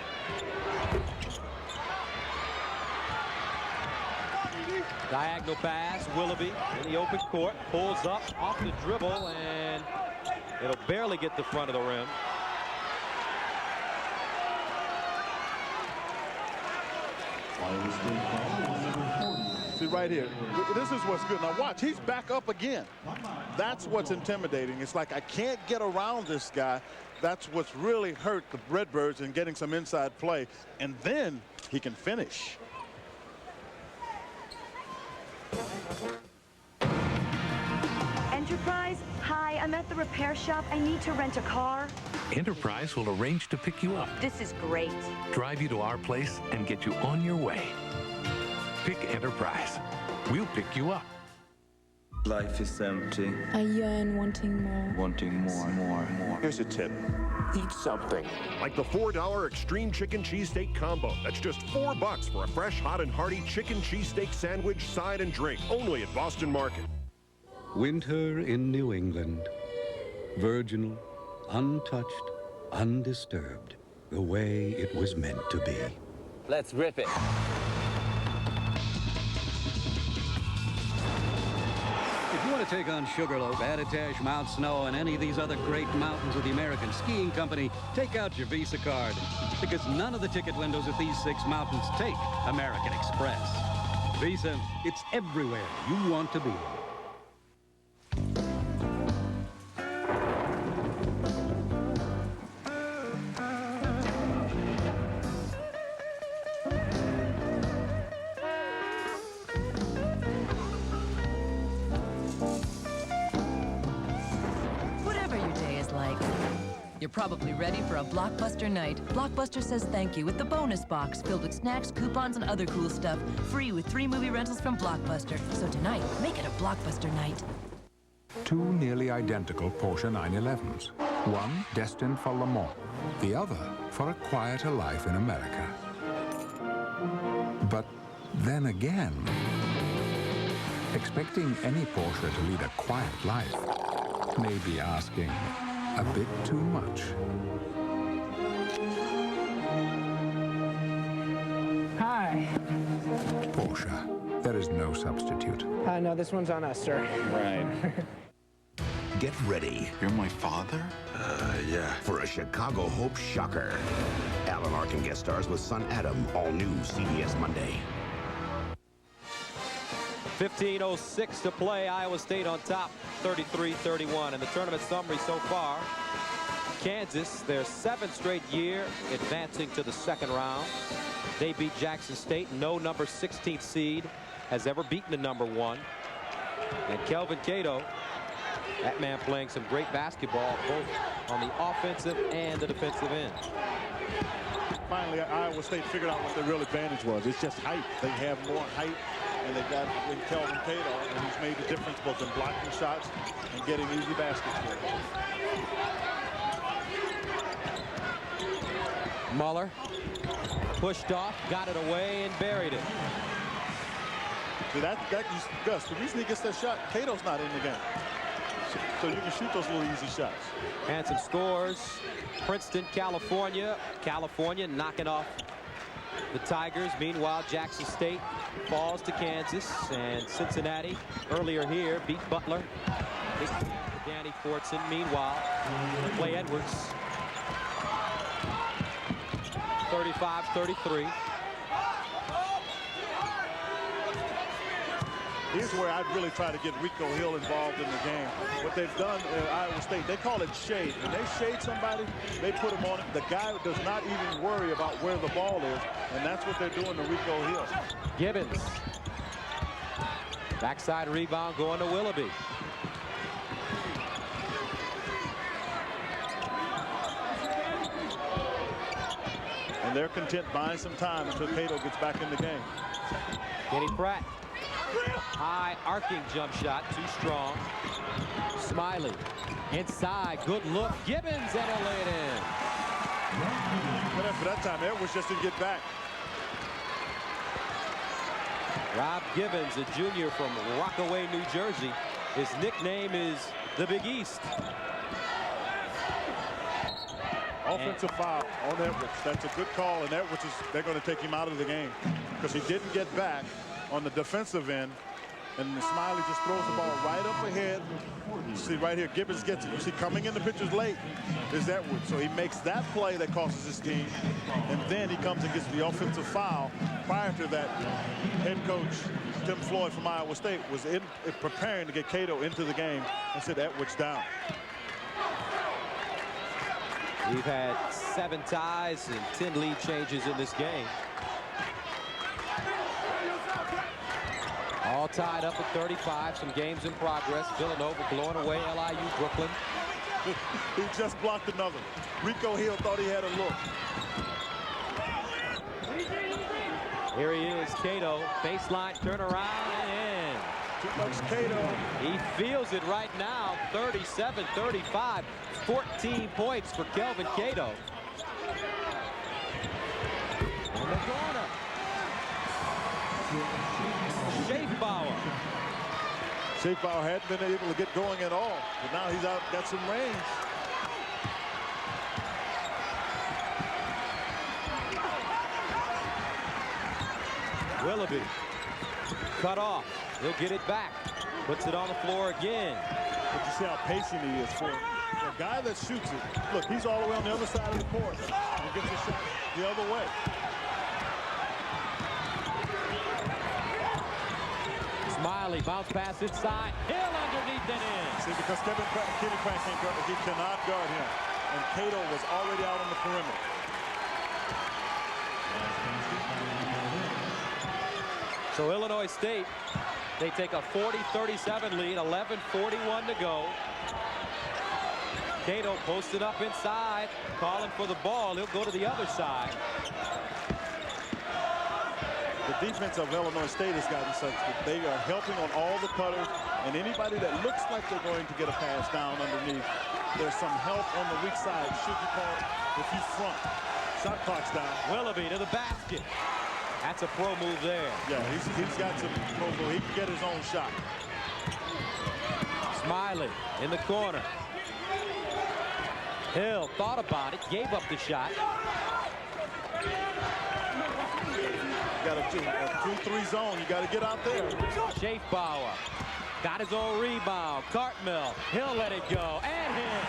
Diagonal pass, Willoughby in the open court, pulls up off the dribble, and it'll barely get the front of the rim. See right here, this is what's good. Now watch, he's back up again. That's what's intimidating. It's like I can't get around this guy. That's what's really hurt the Redbirds in getting some inside play. And then he can finish. Enterprise? Hi, I'm at the repair shop. I need to rent a car. Enterprise will arrange to pick you up, This is great. drive you to our place, and get you on your way. Pick Enterprise. We'll pick you up. Life is empty. I yearn wanting more. Wanting more. Here's a tip. Eat something. Like the $4 Extreme Chicken Cheesesteak Combo. That's just $4 for a fresh, hot, and hearty chicken cheesesteak sandwich, side, and drink. Only at Boston Market. Winter in New England. Virginal, untouched, undisturbed. The way it was meant to be. Let's rip it. If you want to take on Sugarloaf, Attitash, Mount Snow, and any of these other great mountains with the American Skiing Company, take out your Visa card. Because none of the ticket windows at these 6 mountains take American Express. Visa, it's everywhere you want to be. You're probably ready for a Blockbuster night. Blockbuster says thank you with the bonus box filled with snacks, coupons, and other cool stuff. Free with 3 movie rentals from Blockbuster. So tonight, make it a Blockbuster night. 2 nearly identical Porsche 911s. One destined for Le Mans, the other for a quieter life in America. But then again, expecting any Porsche to lead a quiet life may be asking a bit too much. Hi. Porsche, there is no substitute. No, this one's on us, sir. Right. Get ready. You're my father? Yeah. For a Chicago Hope shocker. Alan Arkin guest stars with son Adam, all new CBS Monday. 15:06 to play. Iowa State on top, 33-31. And the tournament summary so far, Kansas, their 7th straight year, advancing to the 2nd round. They beat Jackson State. No number 16th seed has ever beaten the number 1. And Kelvin Cato, that man playing some great basketball, both on the offensive and the defensive end. Finally, Iowa State figured out what their real advantage was. It's just height. They have more height. And they got in Kelvin Cato, and he's made the difference both in blocking shots and getting easy baskets for him. Muller pushed off, got it away, and buried it. See, Gus, the reason he gets that shot, Cato's not in the game. So you can shoot those little easy shots. And some scores. Princeton, California. California knocking off the Tigers. Meanwhile, Jackson State falls to Kansas, and Cincinnati earlier here beat Butler. Danny Fortson. Meanwhile, Klay Edwards, 35-33. Here's where I'd really try to get Rico Hill involved in the game. What they've done at Iowa State, they call it shade. When they shade somebody, they put him on it. The guy does not even worry about where the ball is, and that's what they're doing to Rico Hill. Gibbons. Backside rebound going to Willoughby. And they're content buying some time until Cato gets back in the game. Kenny Pratt High arcing jump shot, too strong. Smiley inside, good look. Gibbons, and he'll lay it in. But after that time, Edwards just didn't get back. Rob Gibbons, a junior from Rockaway, New Jersey. His nickname is the Big East. Offensive foul on Edwards. That's a good call, and Edwards they're going to take him out of the game because he didn't get back on the defensive end. And Smiley just throws the ball right up ahead. You see right here, Gibbons gets it. You see coming in the pictures late is Edwards. So he makes that play that costs his team. And then he comes and gets the offensive foul. Prior to that, head coach Tim Floyd from Iowa State was preparing to get Cato into the game and sit Edwards down. We've had 7 ties and 10 lead changes in this game. All tied up at 35. Some games in progress. Villanova blowing away LIU Brooklyn. He just blocked another. Rico Hill thought he had a look. Here he is, Cato. Baseline turnaround and in. Too much Cato. He feels it right now. 37-35. 14 points for Kelvin Cato. In the corner. Schaefbauer. Schaefbauer hadn't been able to get going at all, but now he's out, got some range. Willoughby cut off. He'll get it back. Puts it on the floor again. But you see how patient he is for a guy that shoots it. Look, he's all the way on the other side of the court and gets a shot the other way. Smiley, bounce pass inside. Hill underneath and in. See, because Kenny Pratt can't guard, he cannot guard him. And Cato was already out on the perimeter. So Illinois State, they take a 40-37 lead, 11:41 to go. Cato posted up inside, calling for the ball. He'll go to the other side. The defense of Illinois State has gotten such that they are helping on all the cutters, and anybody that looks like they're going to get a pass down underneath, there's some help on the weak side. Should you call it if you front? Shot clock's down. Willoughby to the basket. That's a pro move there. Yeah, he's got some pro move. He can get his own shot. Smiley in the corner. Hill thought about it, gave up the shot. Got a 2-3 zone. You got to get out there. Schaefbauer got his own rebound. Cartmill. He'll let it go and hit.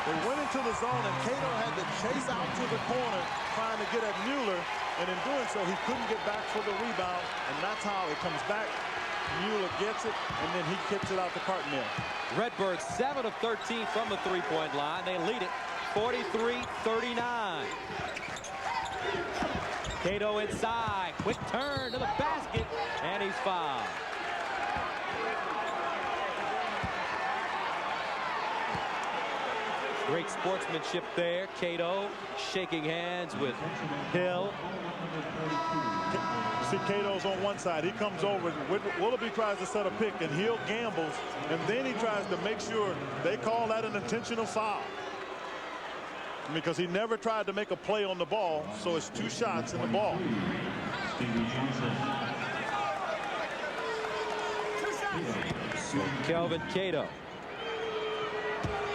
They went into the zone, and Cato had to chase out to the corner trying to get at Muller, and in doing so, he couldn't get back for the rebound, and that's how it comes back. Muller gets it, and then he kicks it out to Cartmill. Redbirds 7 of 13 from the three-point line. They lead it 43-39. Cato inside, quick turn to the basket, and he's fouled. Great sportsmanship there. Cato shaking hands with Hill. See, Cato's on one side. He comes over. Willoughby tries to set a pick, and Hill gambles, and then he tries to make sure they call that an intentional foul. Because he never tried to make a play on the ball, so it's 2 shots in the ball. So Kelvin Cato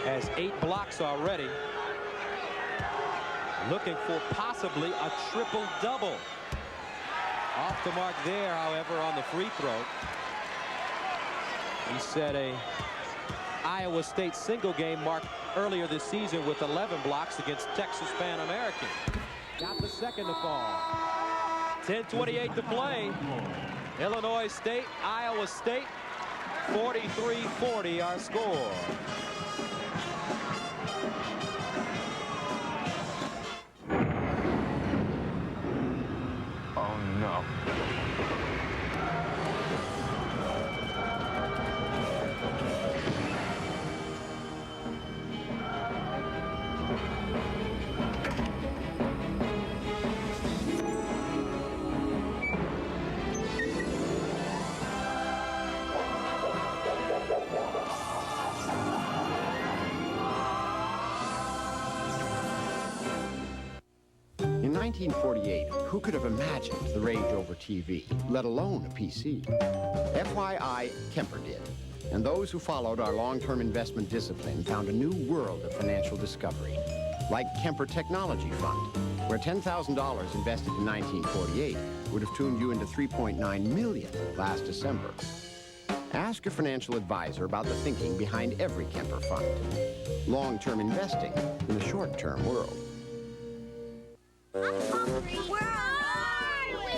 has 8 blocks already. Looking for possibly a triple-double. Off the mark there, however, on the free throw. He set a Iowa State single game mark earlier this season with 11 blocks against Texas Pan American. Got the second to fall. 10:28 to play. Illinois State, Iowa State, 43-40 our score. Oh no. 1948, who could have imagined the rage over TV, let alone a PC? FYI, Kemper did. And those who followed our long-term investment discipline found a new world of financial discovery, like Kemper Technology Fund, where $10,000 invested in 1948 would have tuned you into $3.9 million last December. Ask your financial advisor about the thinking behind every Kemper fund. Long-term investing in the short-term world.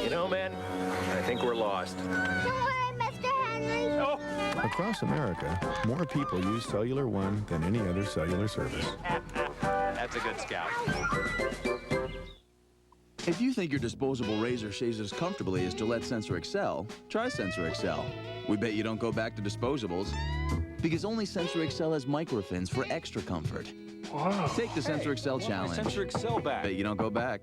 You know, man, I think we're lost. Don't worry, Mr. Henry. Oh. Across America, more people use Cellular One than any other cellular service. That's a good scout. If you think your disposable razor shaves as comfortably as Gillette Sensor Excel, try Sensor Excel. We bet you don't go back to disposables, because only Sensor Excel has microfins for extra comfort. Wow. Take the Sensor Excel challenge. Sensor Excel back. Bet you don't go back.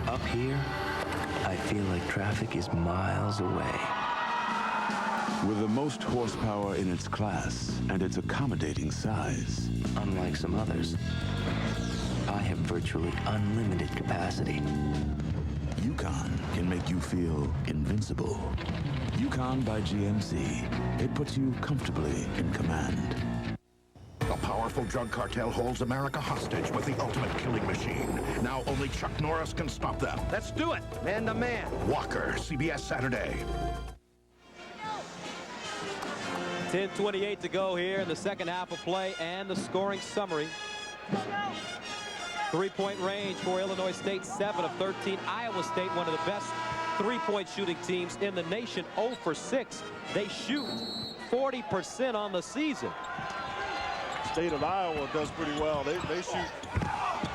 Up here, I feel like traffic is miles away. With the most horsepower in its class and its accommodating size. Unlike some others, I have virtually unlimited capacity. Yukon can make you feel invincible. Yukon by GMC. It puts you comfortably in command. The powerful drug cartel holds America hostage with the ultimate killing machine. Now only Chuck Norris can stop them. Let's do it, man to man. Walker, CBS Saturday. 10:28 to go here in the second half of play, and the scoring summary. 3-point range for Illinois State, 7 of 13. Iowa State, one of the best three-point shooting teams in the nation, 0 for 6. They shoot 40% on the season. State of Iowa does pretty well. They shoot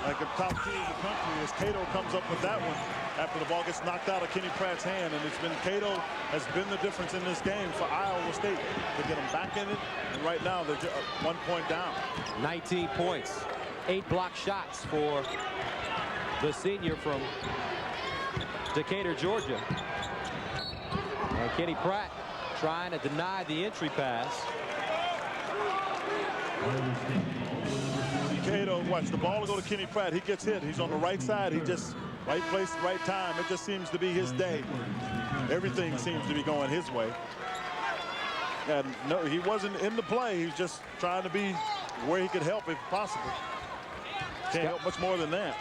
like a top 2 in the country as Cato comes up with that one after the ball gets knocked out of Kenny Pratt's hand. And it's been Cato has been the difference in this game for Iowa State to get them back in it. And right now they're just 1 point down. 19 points, 8 block shots for the senior from Decatur, Georgia. And Kenny Pratt trying to deny the entry pass. Cato, watch the ball go to Kenny Pratt. He gets hit. He's on the right side. He just right place, right time. It just seems to be his day. Everything seems to be going his way. And no, he wasn't in the play. He was just trying to be where he could help if possible. Can't help much more than that.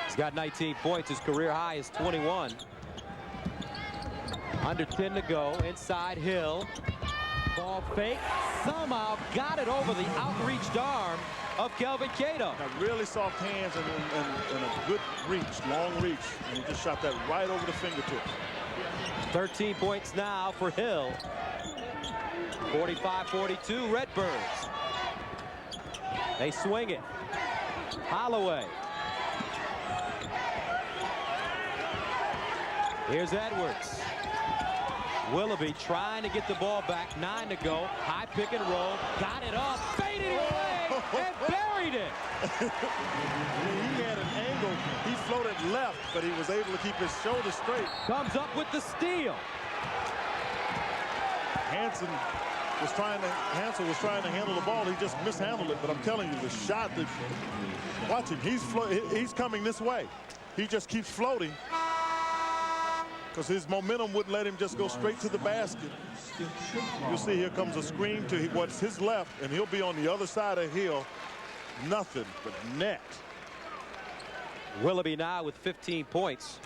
He's got 19 points. His career high is 21. Under 10 to go. Inside Hill. Ball fake. Somehow got it over the outreached arm of Kelvin Cato. Got really soft hands and a good reach, long reach. And he just shot that right over the fingertip. 13 points now for Hill. 45-42 Redbirds. They swing it. Holloway. Here's Edwards. Willoughby trying to get the ball back. 9 to go. High pick and roll. Got it up. Faded away and buried it. He had an angle. He floated left, but he was able to keep his shoulder straight. Comes up with the steal. Hansel was trying to handle the ball. He just mishandled it. But I'm telling you, the shot that watch him. He's coming this way. He just keeps floating because his momentum wouldn't let him just go straight to the basket. You'll see here comes a screen to what's his left, and he'll be on the other side of Hill. Nothing but net. Willoughby now with 15 points.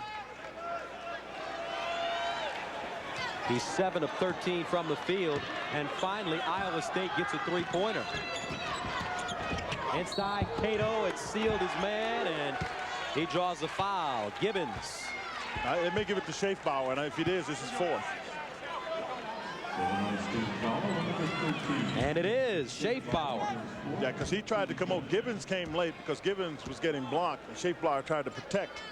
He's 7 of 13 from the field. And finally, Iowa State gets a three-pointer. Inside Cato, it sealed his man, and he draws a foul. Gibbons. It may give it to Schaefbauer, and if it is, this is 4th. And it is Schaefbauer. Yeah, because he tried to come over. Gibbons came late because Gibbons was getting blocked, and Schaefbauer tried to protect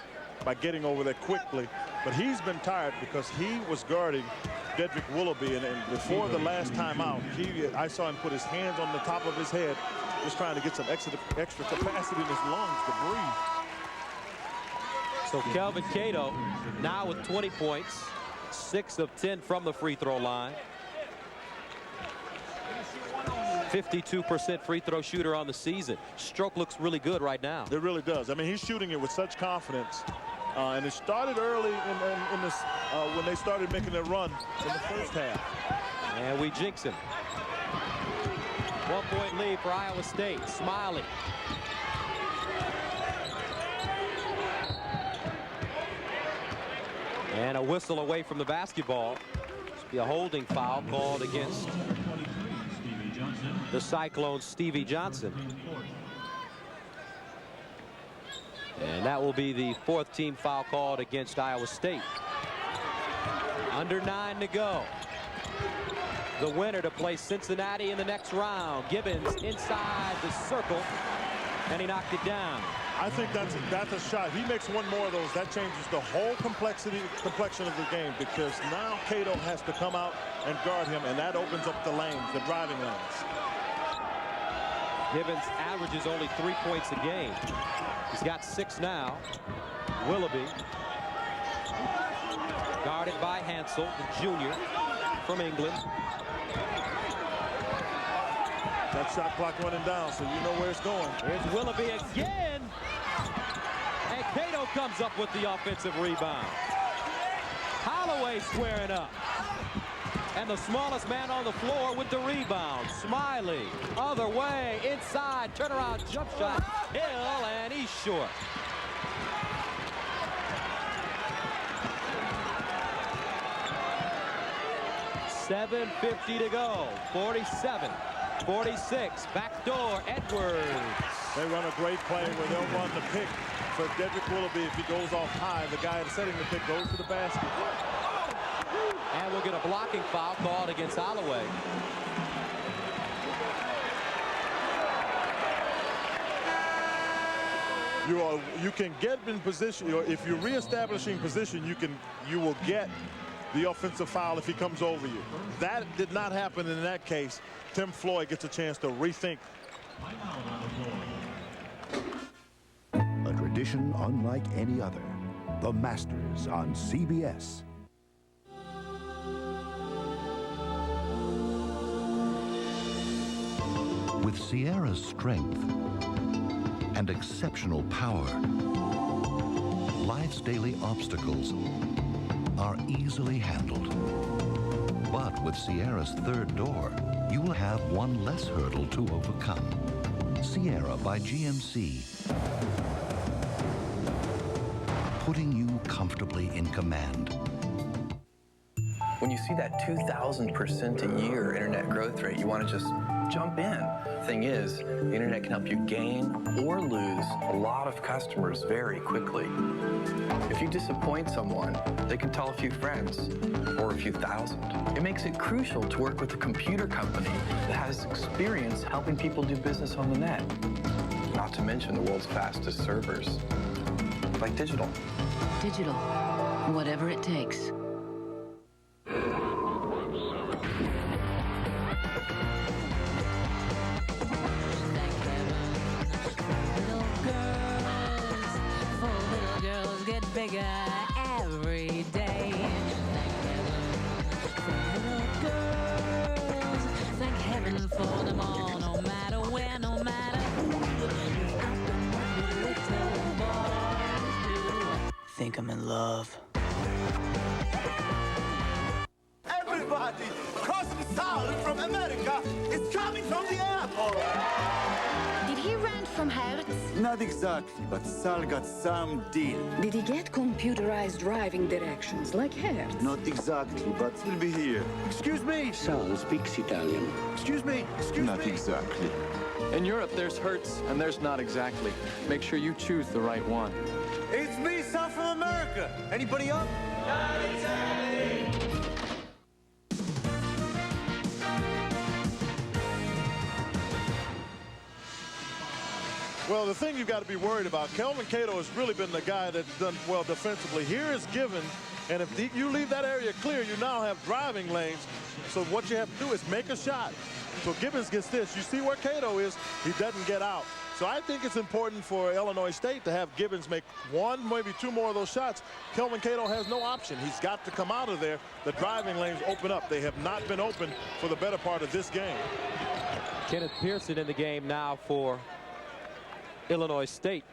by getting over there quickly. But he's been tired because he was guarding Dedric Willoughby, and before the last time out, I saw him put his hands on the top of his head, just trying to get some extra capacity in his lungs to breathe. So Kelvin Cato now with 20 points, 6 of 10 from the free throw line. 52% free throw shooter on the season. Stroke looks really good right now. It really does. I mean, he's shooting it with such confidence. And it started early in this when they started making their run in the first half. And we jinx him. 1-point lead for Iowa State. Smiley. And a whistle away from the basketball. This will be a holding foul called against the Cyclones' Stevie Johnson. And that will be the 4th team foul called against Iowa State. Under 9 to go. The winner to play Cincinnati in the next round. Gibbons inside the circle, and he knocked it down. I think that's a shot. He makes one more of those. That changes the whole complexion of the game, because now Cato has to come out and guard him, and that opens up the lanes, the driving lanes. Gibbons averages only 3 points a game. He's got 6 now. Willoughby, guarded by Hansel, the junior from England. That shot clock running down, so you know where it's going. Here's Willoughby again. And Cato comes up with the offensive rebound. Holloway squaring up. And the smallest man on the floor with the rebound. Smiley, other way, inside, turnaround jump shot. Hill, and he's short. .750 to go. 47-46. Backdoor, Edwards. They run a great play where they'll run the pick for Dedric Willoughby. If he goes off high, the guy setting the pick goes to the basket. And we'll get a blocking foul called against Holloway. You can get in position, if you're reestablishing position, you will get the offensive foul if he comes over you. That did not happen in that case. Tim Floyd gets a chance to rethink. A tradition unlike any other. The Masters on CBS. With Sierra's strength and exceptional power, life's daily obstacles are easily handled. But with Sierra's third door, you will have one less hurdle to overcome. Sierra by GMC. Putting you comfortably in command. When you see that 2,000% a year internet growth rate, you want to just jump in. Thing is, the internet can help you gain or lose a lot of customers very quickly. If you disappoint someone, they can tell a few friends or a few thousand. It makes it crucial to work with a computer company that has experience helping people do business on the net. Not to mention the world's fastest servers, like Digital. Digital, whatever it takes. Bigger every day. Thank heaven for them all, no matter where, no matter who. Think I'm in love. Everybody crossing south from America is coming from the airport. Did he rent from Hertz? Not exactly, but Sal got some deal. Did he get computerized driving directions like Hertz? Not exactly, but he'll be here. Excuse me. Sal speaks Italian. Excuse me. Excuse Not me. exactly. In Europe, there's Hertz, and there's not exactly. Make sure you choose the right one. It's me, Sal from America. Anybody up? Not exactly. Well, the thing you've got to be worried about, Kelvin Cato has really been the guy that's done well defensively. Here is Gibbons, and if you leave that area clear, you now have driving lanes. So what you have to do is make a shot. So Gibbons gets this. You see where Cato is, he doesn't get out. So I think it's important for Illinois State to have Gibbons make one, maybe two more of those shots. Kelvin Cato has no option. He's got to come out of there. The driving lanes open up. They have not been open for the better part of this game. Kenneth Pearson in the game now for Illinois State.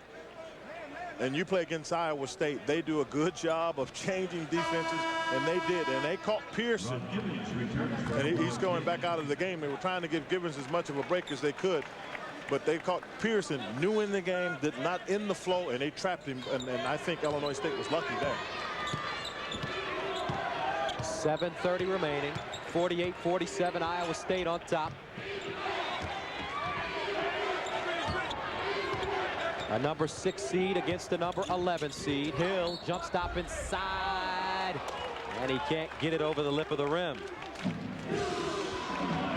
And you play against Iowa State, they do a good job of changing defenses, and they did. And they caught Pearson, and he's going back out of the game. They were trying to give Gibbons as much of a break as they could, but they caught Pearson new in the game, did not in the flow, and they trapped him. And I think Illinois State was lucky there. 7:30 remaining. 48-47, Iowa State on top. A number 6 seed against a number 11 seed. Hill jump stop inside, and he can't get it over the lip of the rim.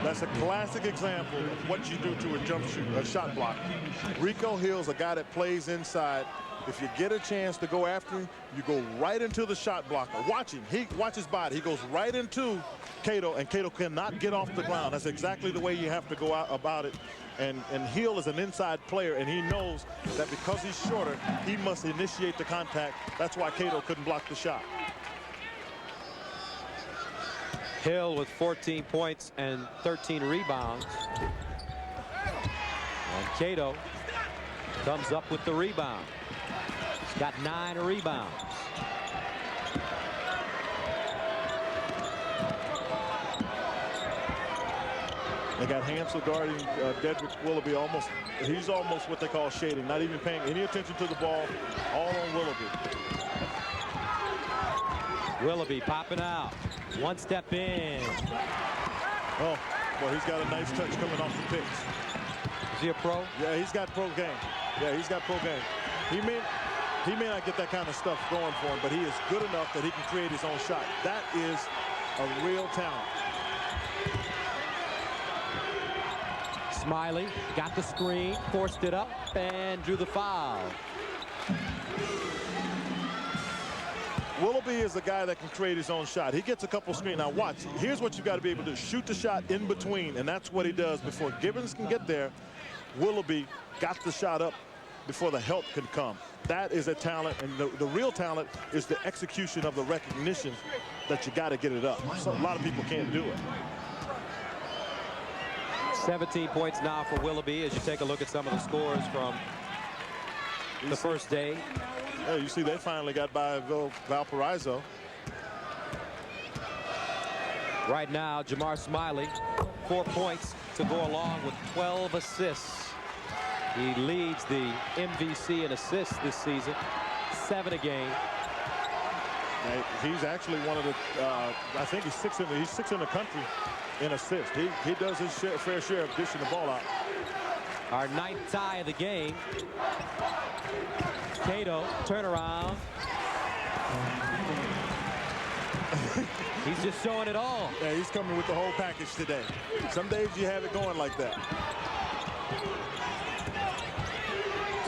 That's a classic example of what you do to a shot block. Rico Hill's a guy that plays inside. If you get a chance to go after him, you go right into the shot blocker. Watch him. Watch his body. He goes right into Cato, and Cato cannot get off the ground. That's exactly the way you have to go out about it. And Hill is an inside player, and he knows that because he's shorter, he must initiate the contact. That's why Cato couldn't block the shot. Hill with 14 points and 13 rebounds. And Cato comes up with the rebound. He's got 9 rebounds. They got Hansel guarding Dedric Willoughby. He's almost what they call shading, not even paying any attention to the ball, all on Willoughby. Willoughby popping out. One step in. Oh, boy, he's got a nice touch coming off the picks. Is he a pro? Yeah, he's got pro game. Yeah, he's got pro game. He may not get that kind of stuff going for him, but he is good enough that he can create his own shot. That is a real talent. Smiley got the screen, forced it up, and drew the foul. Willoughby is a guy that can create his own shot. He gets a couple screens. Now watch, here's what you got to be able to do. Shoot the shot in between, and that's what he does before Gibbons can get there. Willoughby got the shot up before the help can come. That is a talent, and the real talent is the execution of the recognition that you got to get it up. So a lot of people can't do it. 17 points now for Willoughby as you take a look at some of the scores from the first day. Yeah, you see they finally got by Valparaiso. Right now, Jamar Smiley, 4 points to go along with 12 assists. He leads the MVC in assists this season, 7 a game. He's actually one of the, I think he's sixth in the country in assists. He does his fair share of dishing the ball out. Our 9th tie of the game. Cato, turnaround. He's just showing it all. Yeah, he's coming with the whole package today. Some days you have it going like that.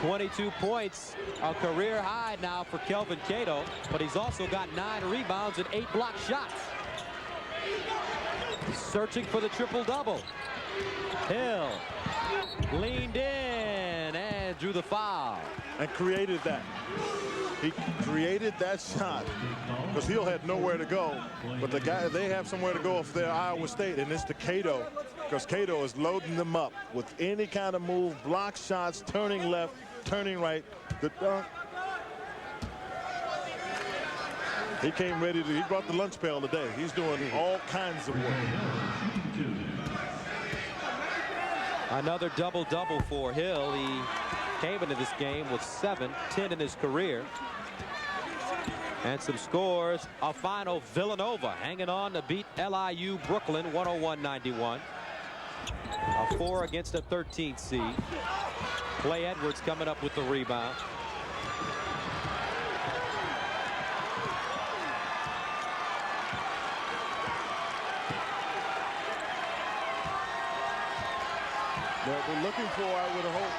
22 points, a career high now for Kelvin Cato, but he's also got 9 rebounds and 8 block shots. Searching for the triple-double. Hill leaned in and drew the foul. And created that. He created that shot because Hill had nowhere to go. But the guy, they have somewhere to go if they're Iowa State, and it's to Cato, because Cato is loading them up with any kind of move, block shots, turning left, turning right. The dunk. He came ready to, he brought the lunch pail today. He's doing all kinds of work. Another double-double for Hill. He came into this game with 7, 10 in his career. And some scores. A final, Villanova hanging on to beat LIU Brooklyn 101-91. A 4 against a 13th seed. Klay Edwards coming up with the rebound. They're looking for, I would hope,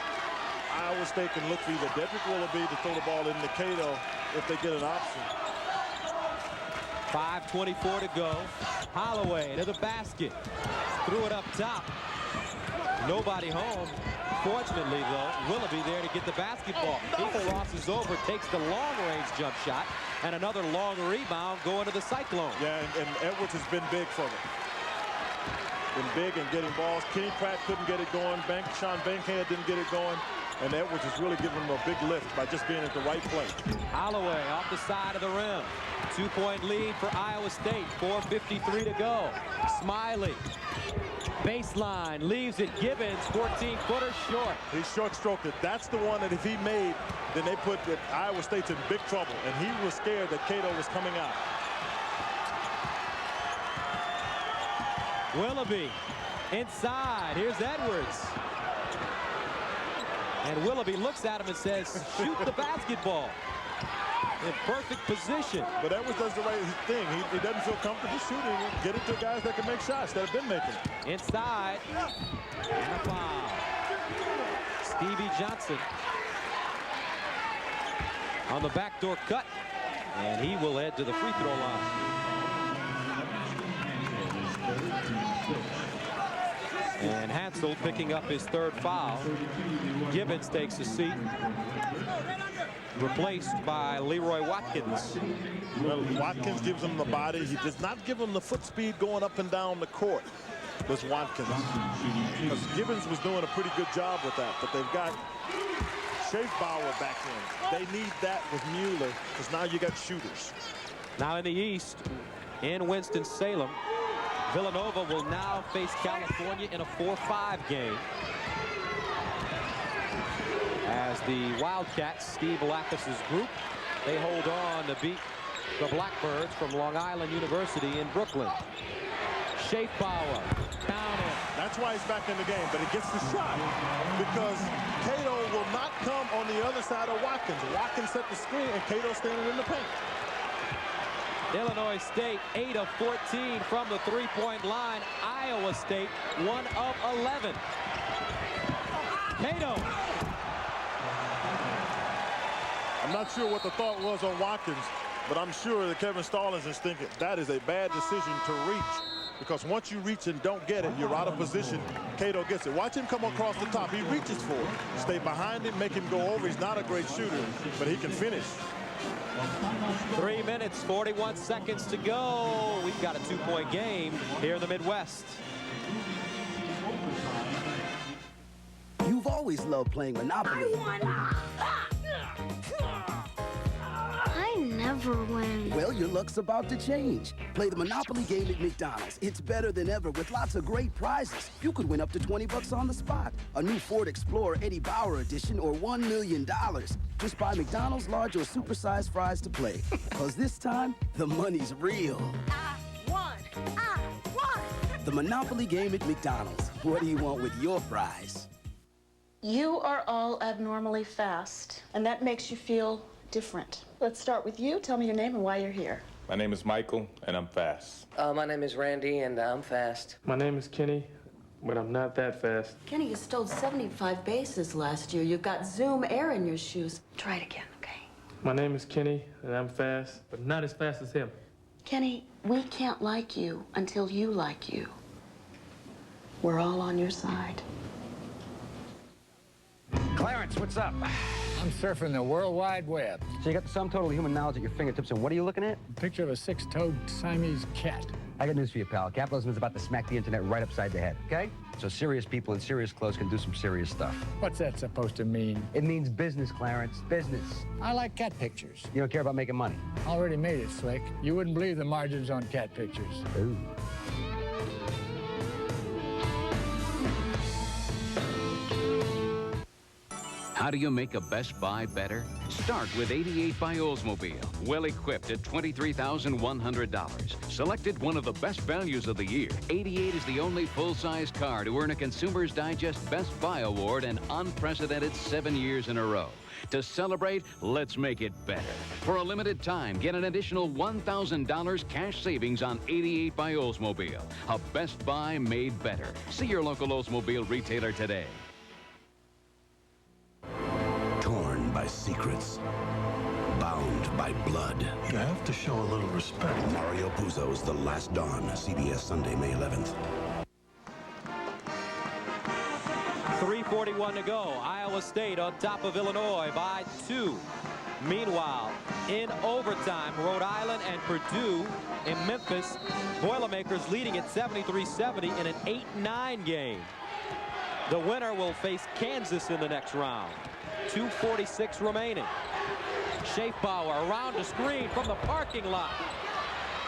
Iowa State can look for either Dedric Willoughby to throw the ball into Cato if they get an option. 5:24 to go. Holloway to the basket. Threw it up top. Nobody home. Fortunately, though, Willoughby there to get the basketball. He crosses over, takes the long-range jump shot, and another long rebound going to the Cyclones. Yeah, and Edwards has been big for them. big and getting balls. Kenny Pratt couldn't get it going. Shawn Bankhead didn't get it going. And Edwards is really giving him a big lift by just being at the right place. Holloway off the side of the rim. 2-point lead for Iowa State. 4:53 to go. Smiley. Baseline. Leaves it. Gibbons. 14-footer short. He short-stroked it. That's the one that if he made, then they put Iowa State's in big trouble. And he was scared that Cato was coming out. Willoughby inside. Here's Edwards. And Willoughby looks at him and says, shoot the basketball. In perfect position. But Edwards does the right thing. He doesn't feel comfortable shooting it. Get it to guys that can make shots that have been making it. Inside. And a foul. Stevie Johnson on the backdoor cut. And he will head to the free throw line. And Hansel picking up his third foul. Gibbons takes a seat. Replaced by LeRoy Watkins. Well, Watkins gives him the body. He does not give him the foot speed going up and down the court. This Watkins. Because Gibbons was doing a pretty good job with that. But they've got Schaefbauer back in. They need that with Muller because now you got shooters. Now in the East, in Winston-Salem, Villanova will now face California in a 4-5 game. As the Wildcats, Steve Lacus' group, they hold on to beat the Blackbirds from Long Island University in Brooklyn. Schaefbauer down in. That's why he's back in the game, but he gets the shot because Cato will not come on the other side of Watkins. Watkins set the screen and Cato standing in the paint. Illinois State 8 of 14 from the three-point line. Iowa State 1 of 11. Cato. I'm not sure what the thought was on Watkins, but I'm sure that Kevin Stallings is thinking that is a bad decision to reach. Because once you reach and don't get it, you're out of position. Cato gets it. Watch him come across the top. He reaches for it. Stay behind him, make him go over. He's not a great shooter, but he can finish. 3 minutes, 41 seconds to go. We've got a 2-point game here in the Midwest. You've always loved playing Monopoly. I never win. Well, your luck's about to change. Play the Monopoly game at McDonald's. It's better than ever with lots of great prizes. You could win up to $20 on the spot. A new Ford Explorer Eddie Bauer edition or $1 million. Just buy McDonald's large or supersized fries to play. Because this time, the money's real. I won. The Monopoly game at McDonald's. What do you want with your fries? You are all abnormally fast, and that makes you feel different. Let's start with you. Tell me your name and why you're here. My name is Michael, and I'm fast. My name is Randy, and I'm fast. My name is Kenny, but I'm not that fast. Kenny, you stole 75 bases last year. You've got Zoom air in your shoes. Try it again, okay? My name is Kenny, and I'm fast, but not as fast as him. Kenny, we can't like you until you like you. We're all on your side. Clarence, what's up? I'm surfing the World Wide Web. So you got the sum total of human knowledge at your fingertips, and what are you looking at? A picture of a six-toed Siamese cat. I got news for you, pal. Capitalism is about to smack the internet right upside the head, okay? So serious people in serious clothes can do some serious stuff. What's that supposed to mean? It means business, Clarence. Business. I like cat pictures. You don't care about making money? Already made it, Slick. You wouldn't believe the margins on cat pictures. Ooh. How do you make a Best Buy better? Start with 88 by Oldsmobile. Well equipped at $23,100. Selected one of the best values of the year. 88 is the only full-size car to earn a Consumer's Digest Best Buy Award an unprecedented 7 years in a row. To celebrate, let's make it better. For a limited time, get an additional $1,000 cash savings on 88 by Oldsmobile. A Best Buy made better. See your local Oldsmobile retailer today. Torn by secrets, bound by blood. You have to show a little respect. Mario Puzo's The Last Dawn, CBS Sunday, May 11th. 2:41 to go. Iowa State on top of Illinois by 2. Meanwhile, in overtime, Rhode Island and Purdue in Memphis. Boilermakers leading at 73-70 in an 8-9 game. The winner will face Kansas in the next round. 2:46 remaining. Schaefbauer around the screen from the parking lot.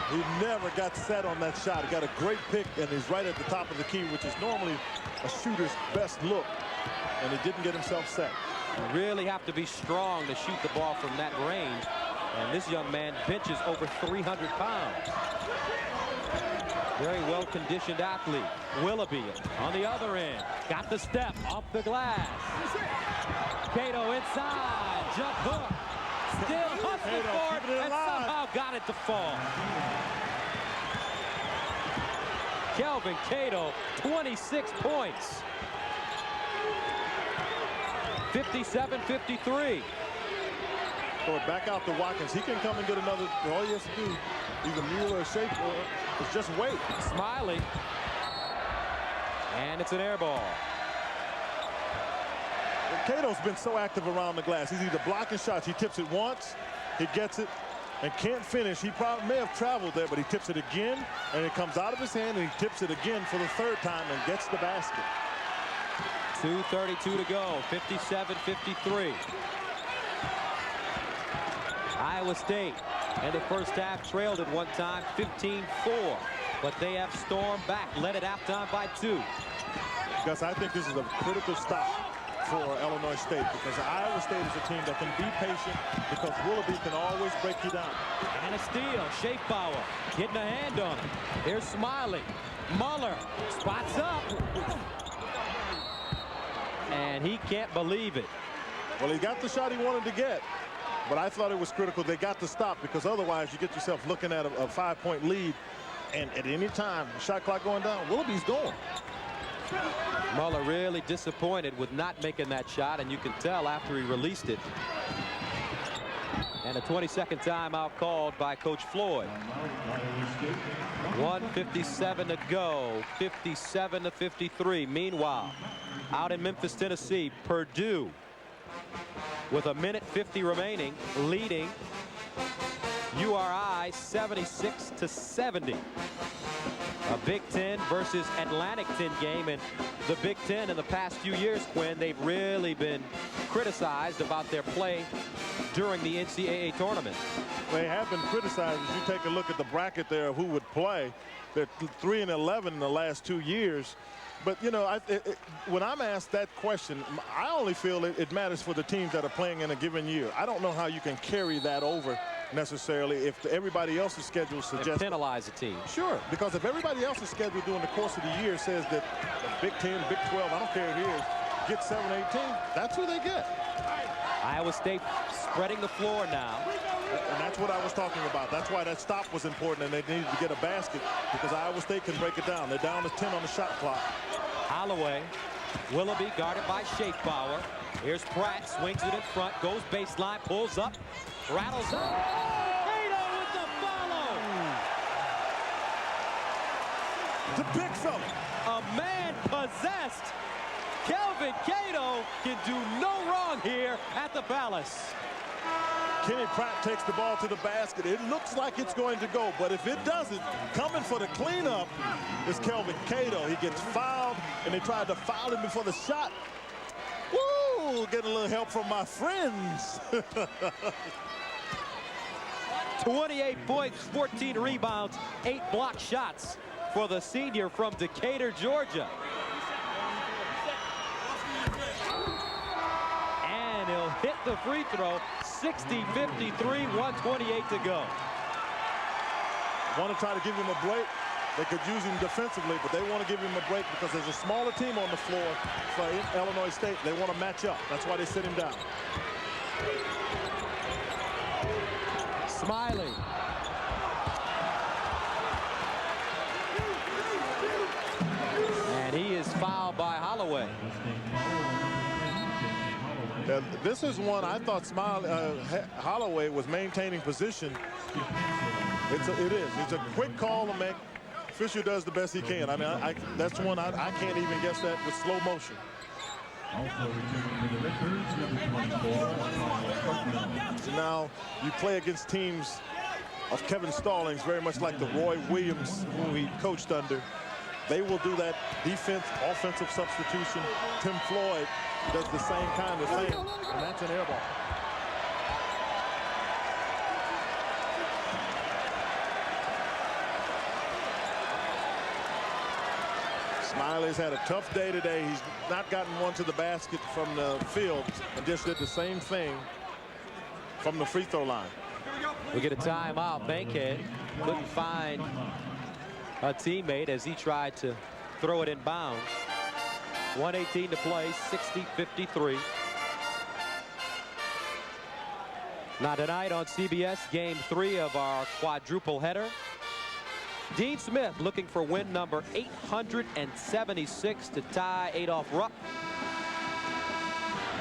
He never got set on that shot. He got a great pick, and he's right at the top of the key, which is normally a shooter's best look, and he didn't get himself set. You really have to be strong to shoot the ball from that range, and this young man benches over 300 pounds. Very well-conditioned athlete. Willoughby on the other end. Got the step off the glass. Cato inside. Jump hook. Still hustling for it and somehow got it to fall. Kelvin Cato, 26 points. 57-53. Throw it back out to Watkins. He can come and get another. All he has to do, either Muller or Schaefbauer, is just wait. Smiley. And it's an air ball. Cato's been so active around the glass. He's either blocking shots. He tips it once, he gets it, and can't finish. He probably may have traveled there, but he tips it again, and it comes out of his hand, and he tips it again for the 3rd time and gets the basket. 2:32 to go. 57-53. Iowa State in the first half trailed at one time 15-4, but they have stormed back, led at halftime by 2. Gus, I think this is a critical stop for Illinois State, because Iowa State is a team that can be patient, because Willoughby can always break you down. And a steal. Schaefbauer getting a hand on it. Here's Smiley. Muller spots up. And he can't believe it. Well, he got the shot he wanted to get, but I thought it was critical they got to stop, because otherwise you get yourself looking at a 5-point lead, and at any time, the shot clock going down, Willoughby's going. Muller really disappointed with not making that shot, and you can tell after he released it. And a 20-second timeout called by Coach Floyd. 1:57 to go. 57-53. Meanwhile, out in Memphis, Tennessee, Purdue with 1:50 remaining, leading URI 76-70. A Big Ten versus Atlantic 10 game, and the Big Ten in the past few years, Quinn, they've really been criticized about their play during the NCAA tournament. They have been criticized. As you take a look at the bracket there of who would play, they're 3-11 in the last 2 years. But, you know, when I'm asked that question, I only feel it matters for the teams that are playing in a given year. I don't know how you can carry that over necessarily if everybody else's schedule suggests. And penalize a team. Sure, because if everybody else's schedule during the course of the year says that the Big 10, Big 12, I don't care who it is, get 7, 8 teams, that's who they get. Iowa State spreading the floor now. And that's what I was talking about. That's why that stop was important, and they needed to get a basket, because Iowa State can break it down. They're down to 10 on the shot clock. Holloway, Willoughby guarded by Schaefbauer. Here's Pratt, swings it in front, goes baseline, pulls up, rattles up. Cato with the follow. The big fella. A man possessed. Kelvin Cato can do no wrong here at the Palace. Kenny Pratt takes the ball to the basket. It looks like it's going to go, but if it doesn't, coming for the cleanup is Kelvin Cato. He gets fouled, and they tried to foul him before the shot. Woo! Getting a little help from my friends. 28 points, 14 rebounds, 8 block shots for the senior from Decatur, Georgia. And he'll hit the free throw. 60-53, 1:28 to go. Want to try to give him a break. They could use him defensively, but they want to give him a break because there's a smaller team on the floor for Illinois State. They want to match up. That's why they sit him down. Smiley. And he is fouled by Holloway. This is one I thought Holloway was maintaining position. It is. It's a quick call to make. Fisher does the best he can. I mean, that's one I can't even guess that with slow motion. So now you play against teams of Kevin Stallings, very much like the Roy Williams who he coached under. They will do that defense, offensive substitution. Tim Floyd does the same kind of thing, and that's an air ball. Smiley's had a tough day today. He's not gotten one to the basket from the field and just did the same thing from the free throw line. We get a timeout. Bankhead couldn't find a teammate as he tried to throw it in bounds. 1:18 to play, 60-53. Now tonight on CBS, game 3 of our quadruple header. Dean Smith looking for win number 876 to tie Adolph Rupp.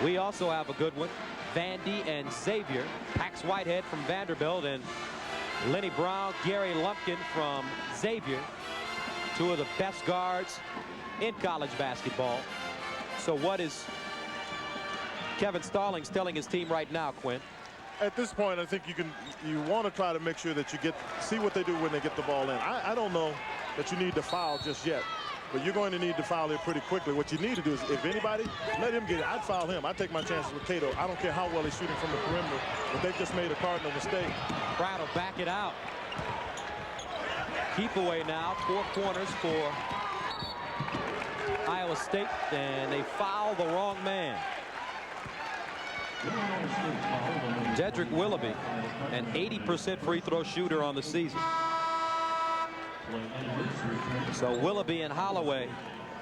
We also have a good one. Vandy and Xavier. Pax Whitehead from Vanderbilt and Lenny Brown, Gary Lumpkin from Xavier. Two of the best guards in college basketball. So what is Kevin Stallings telling his team right now, Quinn? At this point, I think you want to try to make sure that you see what they do when they get the ball in. I don't know that you need to foul just yet, but you're going to need to foul it pretty quickly. What you need to do is, if anybody, let him get it. I'd foul him. I'd take my chances with Cato. I don't care how well he's shooting from the perimeter, but they've just made a cardinal mistake. Pratt will back it out. Keep away now, 4 corners for Iowa State, and they foul the wrong man. Dedric Willoughby, an 80% free throw shooter on the season. So Willoughby and Holloway,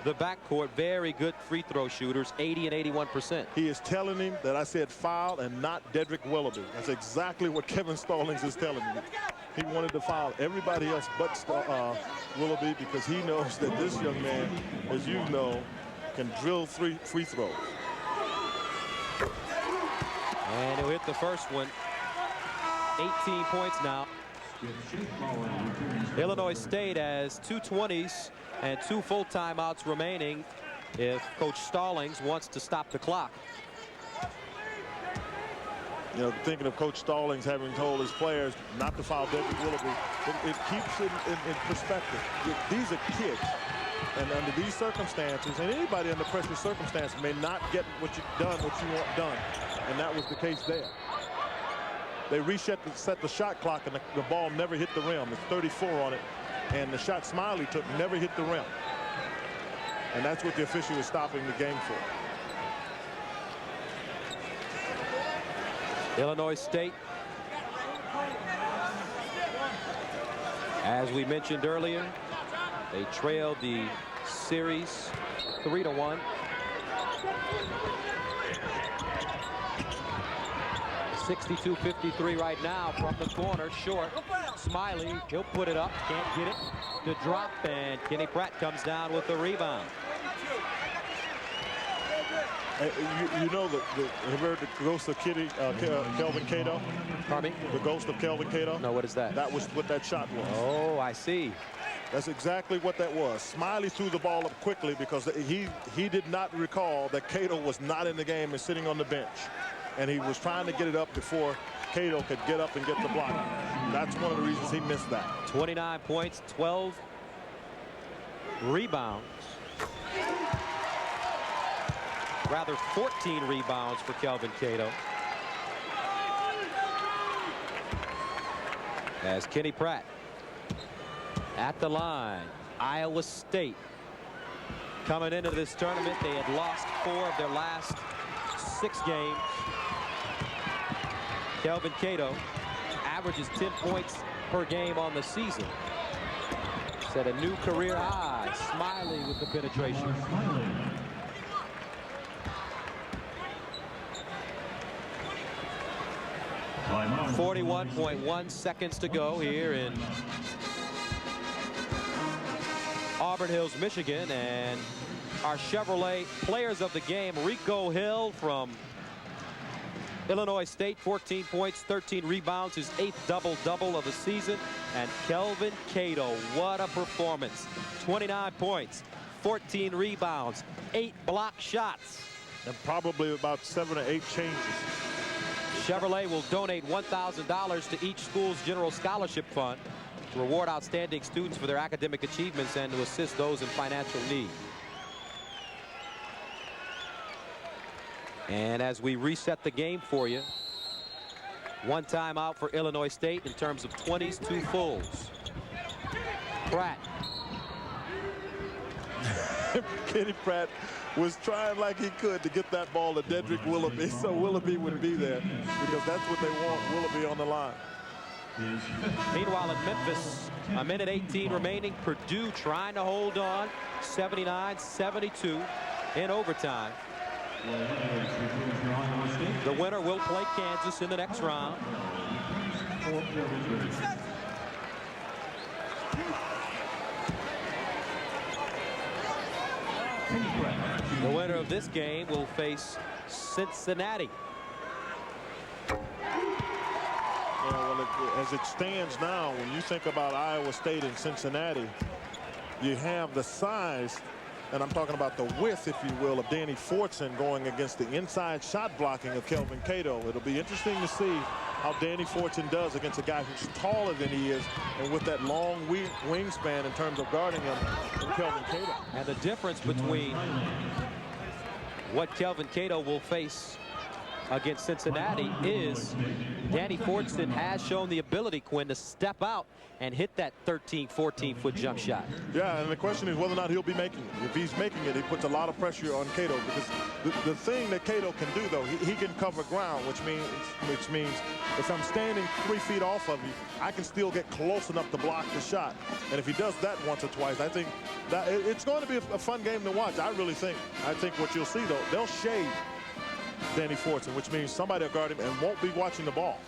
the backcourt, very good free throw shooters, 80 and 81%. He is telling him that I said foul and not Dedric Willoughby. That's exactly what Kevin Stallings is telling me. He wanted to foul everybody else but Willoughby because he knows that this young man, as you know, can drill free throws. And he'll hit the first one. 18 points now. Illinois State has 2 20s and 2 full timeouts remaining if Coach Stallings wants to stop the clock. You know, thinking of Coach Stallings having told his players not to foul Dedric Willoughby, it keeps it in perspective. These are kids, and under these circumstances, and anybody under pressure circumstances may not get what you want done, and that was the case there. They set the shot clock, and the ball never hit the rim. It's 34 on it, and the shot Smiley took never hit the rim, and that's what the official was stopping the game for. Illinois State, as we mentioned earlier, they trailed the series 3-1. .52-53 right now from the corner, short. Smiley, he'll put it up, can't get it. The drop, and Kenny Pratt comes down with the rebound. You know, have you heard the ghost of Kelvin Cato? Pardon me? The ghost of Kelvin Cato? No, what is that? That was what that shot was. Oh, I see. That's exactly what that was. Smiley threw the ball up quickly because he did not recall that Cato was not in the game and sitting on the bench. And he was trying to get it up before Cato could get up and get the block. That's one of the reasons he missed that. 29 points, 12 rebounds. Rather 14 rebounds for Kelvin Cato. As Kenny Pratt at the line. Iowa State coming into this tournament, they had lost 4 of their last 6 games. Kelvin Cato averages 10 points per game on the season. Set a new career high. Smiley with the penetration. 41.1 seconds to go here in Auburn Hills, Michigan, and our Chevrolet players of the game, Rico Hill from Illinois State, 14 points, 13 rebounds, his 8th double-double of the season. And Kelvin Cato, what a performance. 29 points, 14 rebounds, 8 block shots. and probably about 7 or 8 changes. Chevrolet will donate $1,000 to each school's general scholarship fund to reward outstanding students for their academic achievements and to assist those in financial need. And as we reset the game for you, one timeout for Illinois State in terms of 20s, 2 fulls. Pratt. Kenny Pratt was trying like he could to get that ball to Dedric Willoughby, so Willoughby would be there because that's what they want, Willoughby on the line. Meanwhile, in Memphis, a minute 18 remaining. Purdue trying to hold on, 79-72 in overtime. The winner will play Kansas in the next round. The winner of this game will face Cincinnati. Yeah, well, as it stands now, when you think about Iowa State and Cincinnati, you have the size, and I'm talking about the width, if you will, of Danny Fortson going against the inside shot blocking of Kelvin Cato. It'll be interesting to see how Danny Fortson does against a guy who's taller than he is and with that long wingspan in terms of guarding him from Kelvin Cato. And the difference between what Kelvin Cato will face against Cincinnati is Danny Fortson has shown the ability, Quinn, to step out and hit that 13, 14-foot jump shot. Yeah, and the question is whether or not he'll be making it. If he's making it, he puts a lot of pressure on Cato, because the thing that Cato can do, though, he can cover ground, which means if I'm standing 3 feet off of you, I can still get close enough to block the shot. And if he does that once or twice, I think that it's going to be a fun game to watch. I really think. I think what you'll see, though, they'll shade Danny Fortson, which means somebody will guard him and won't be watching the ball.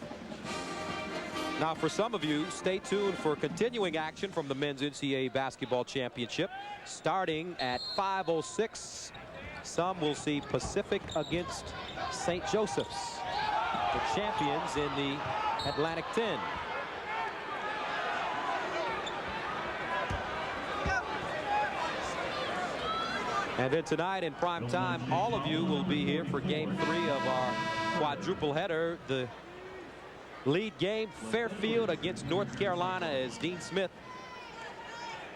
Now, for some of you, stay tuned for continuing action from the men's NCAA basketball championship. Starting at 5:06, some will see Pacific against St. Joseph's, the champions in the Atlantic 10. And then tonight in prime time, all of you will be here for game 3 of our quadruple header. The lead game, Fairfield against North Carolina, as Dean Smith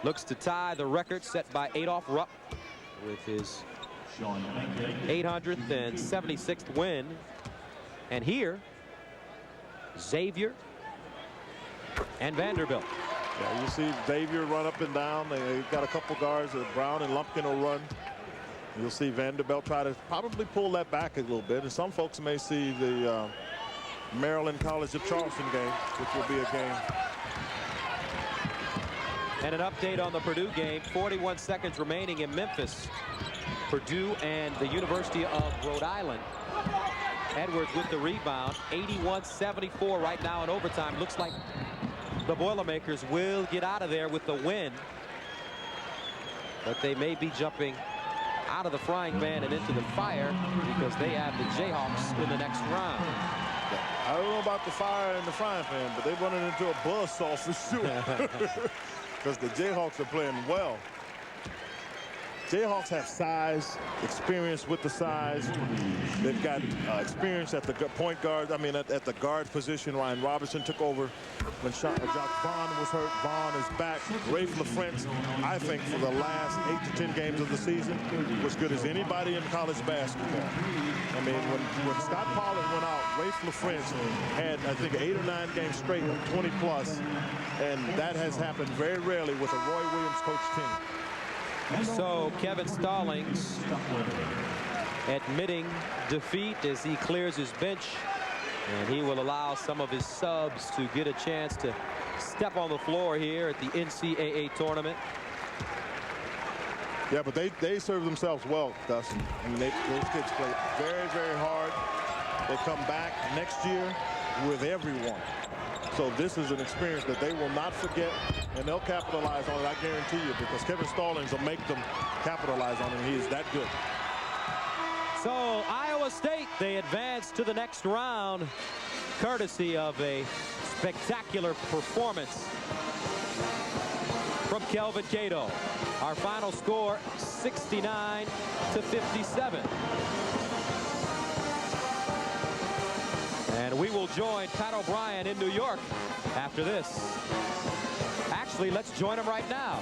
looks to tie the record set by Adolph Rupp with his 876th win. And here, Xavier and Vanderbilt. Yeah, you see Xavier run up and down. They've got a couple guards. Brown and Lumpkin will run. You'll see Vanderbilt try to probably pull that back a little bit. And some folks may see the Maryland College of Charleston game, which will be a game. And an update on the Purdue game. 41 seconds remaining in Memphis. Purdue and the University of Rhode Island. Edwards with the rebound. 81-74 right now in overtime. Looks like the Boilermakers will get out of there with the win. But they may be jumping out of the frying pan and into the fire because they have the Jayhawks in the next round. I don't know about the fire in the frying pan, but they're running into a buzzsaw for sure. Because the Jayhawks are playing well. Jayhawks have size, experience with the size. They've got experience at the point guard. I mean, at the guard position. Ryan Robertson took over when Jock Vaughn was hurt. Vaughn is back. Rafe LaFrentz, I think, for the last 8 to 10 games of the season, was good as anybody in college basketball. I mean, when Scott Pollard went out, Rafe LaFrentz had, I think, 8 or 9 games straight of 20-plus, and that has happened very rarely with a Roy Williams coach team. So Kevin Stallings admitting defeat as he clears his bench, and he will allow some of his subs to get a chance to step on the floor here at the NCAA tournament. Yeah, but they serve themselves well, Dustin. I mean, those kids play very, very hard. They come back next year with everyone. So this is an experience that they will not forget, and they'll capitalize on it, I guarantee you, because Kevin Stallings will make them capitalize on it. He is that good. So Iowa State, they advance to the next round, courtesy of a spectacular performance from Kelvin Cato. Our final score, 69-57. And we will join Pat O'Brien in New York after this. Actually, let's join him right now.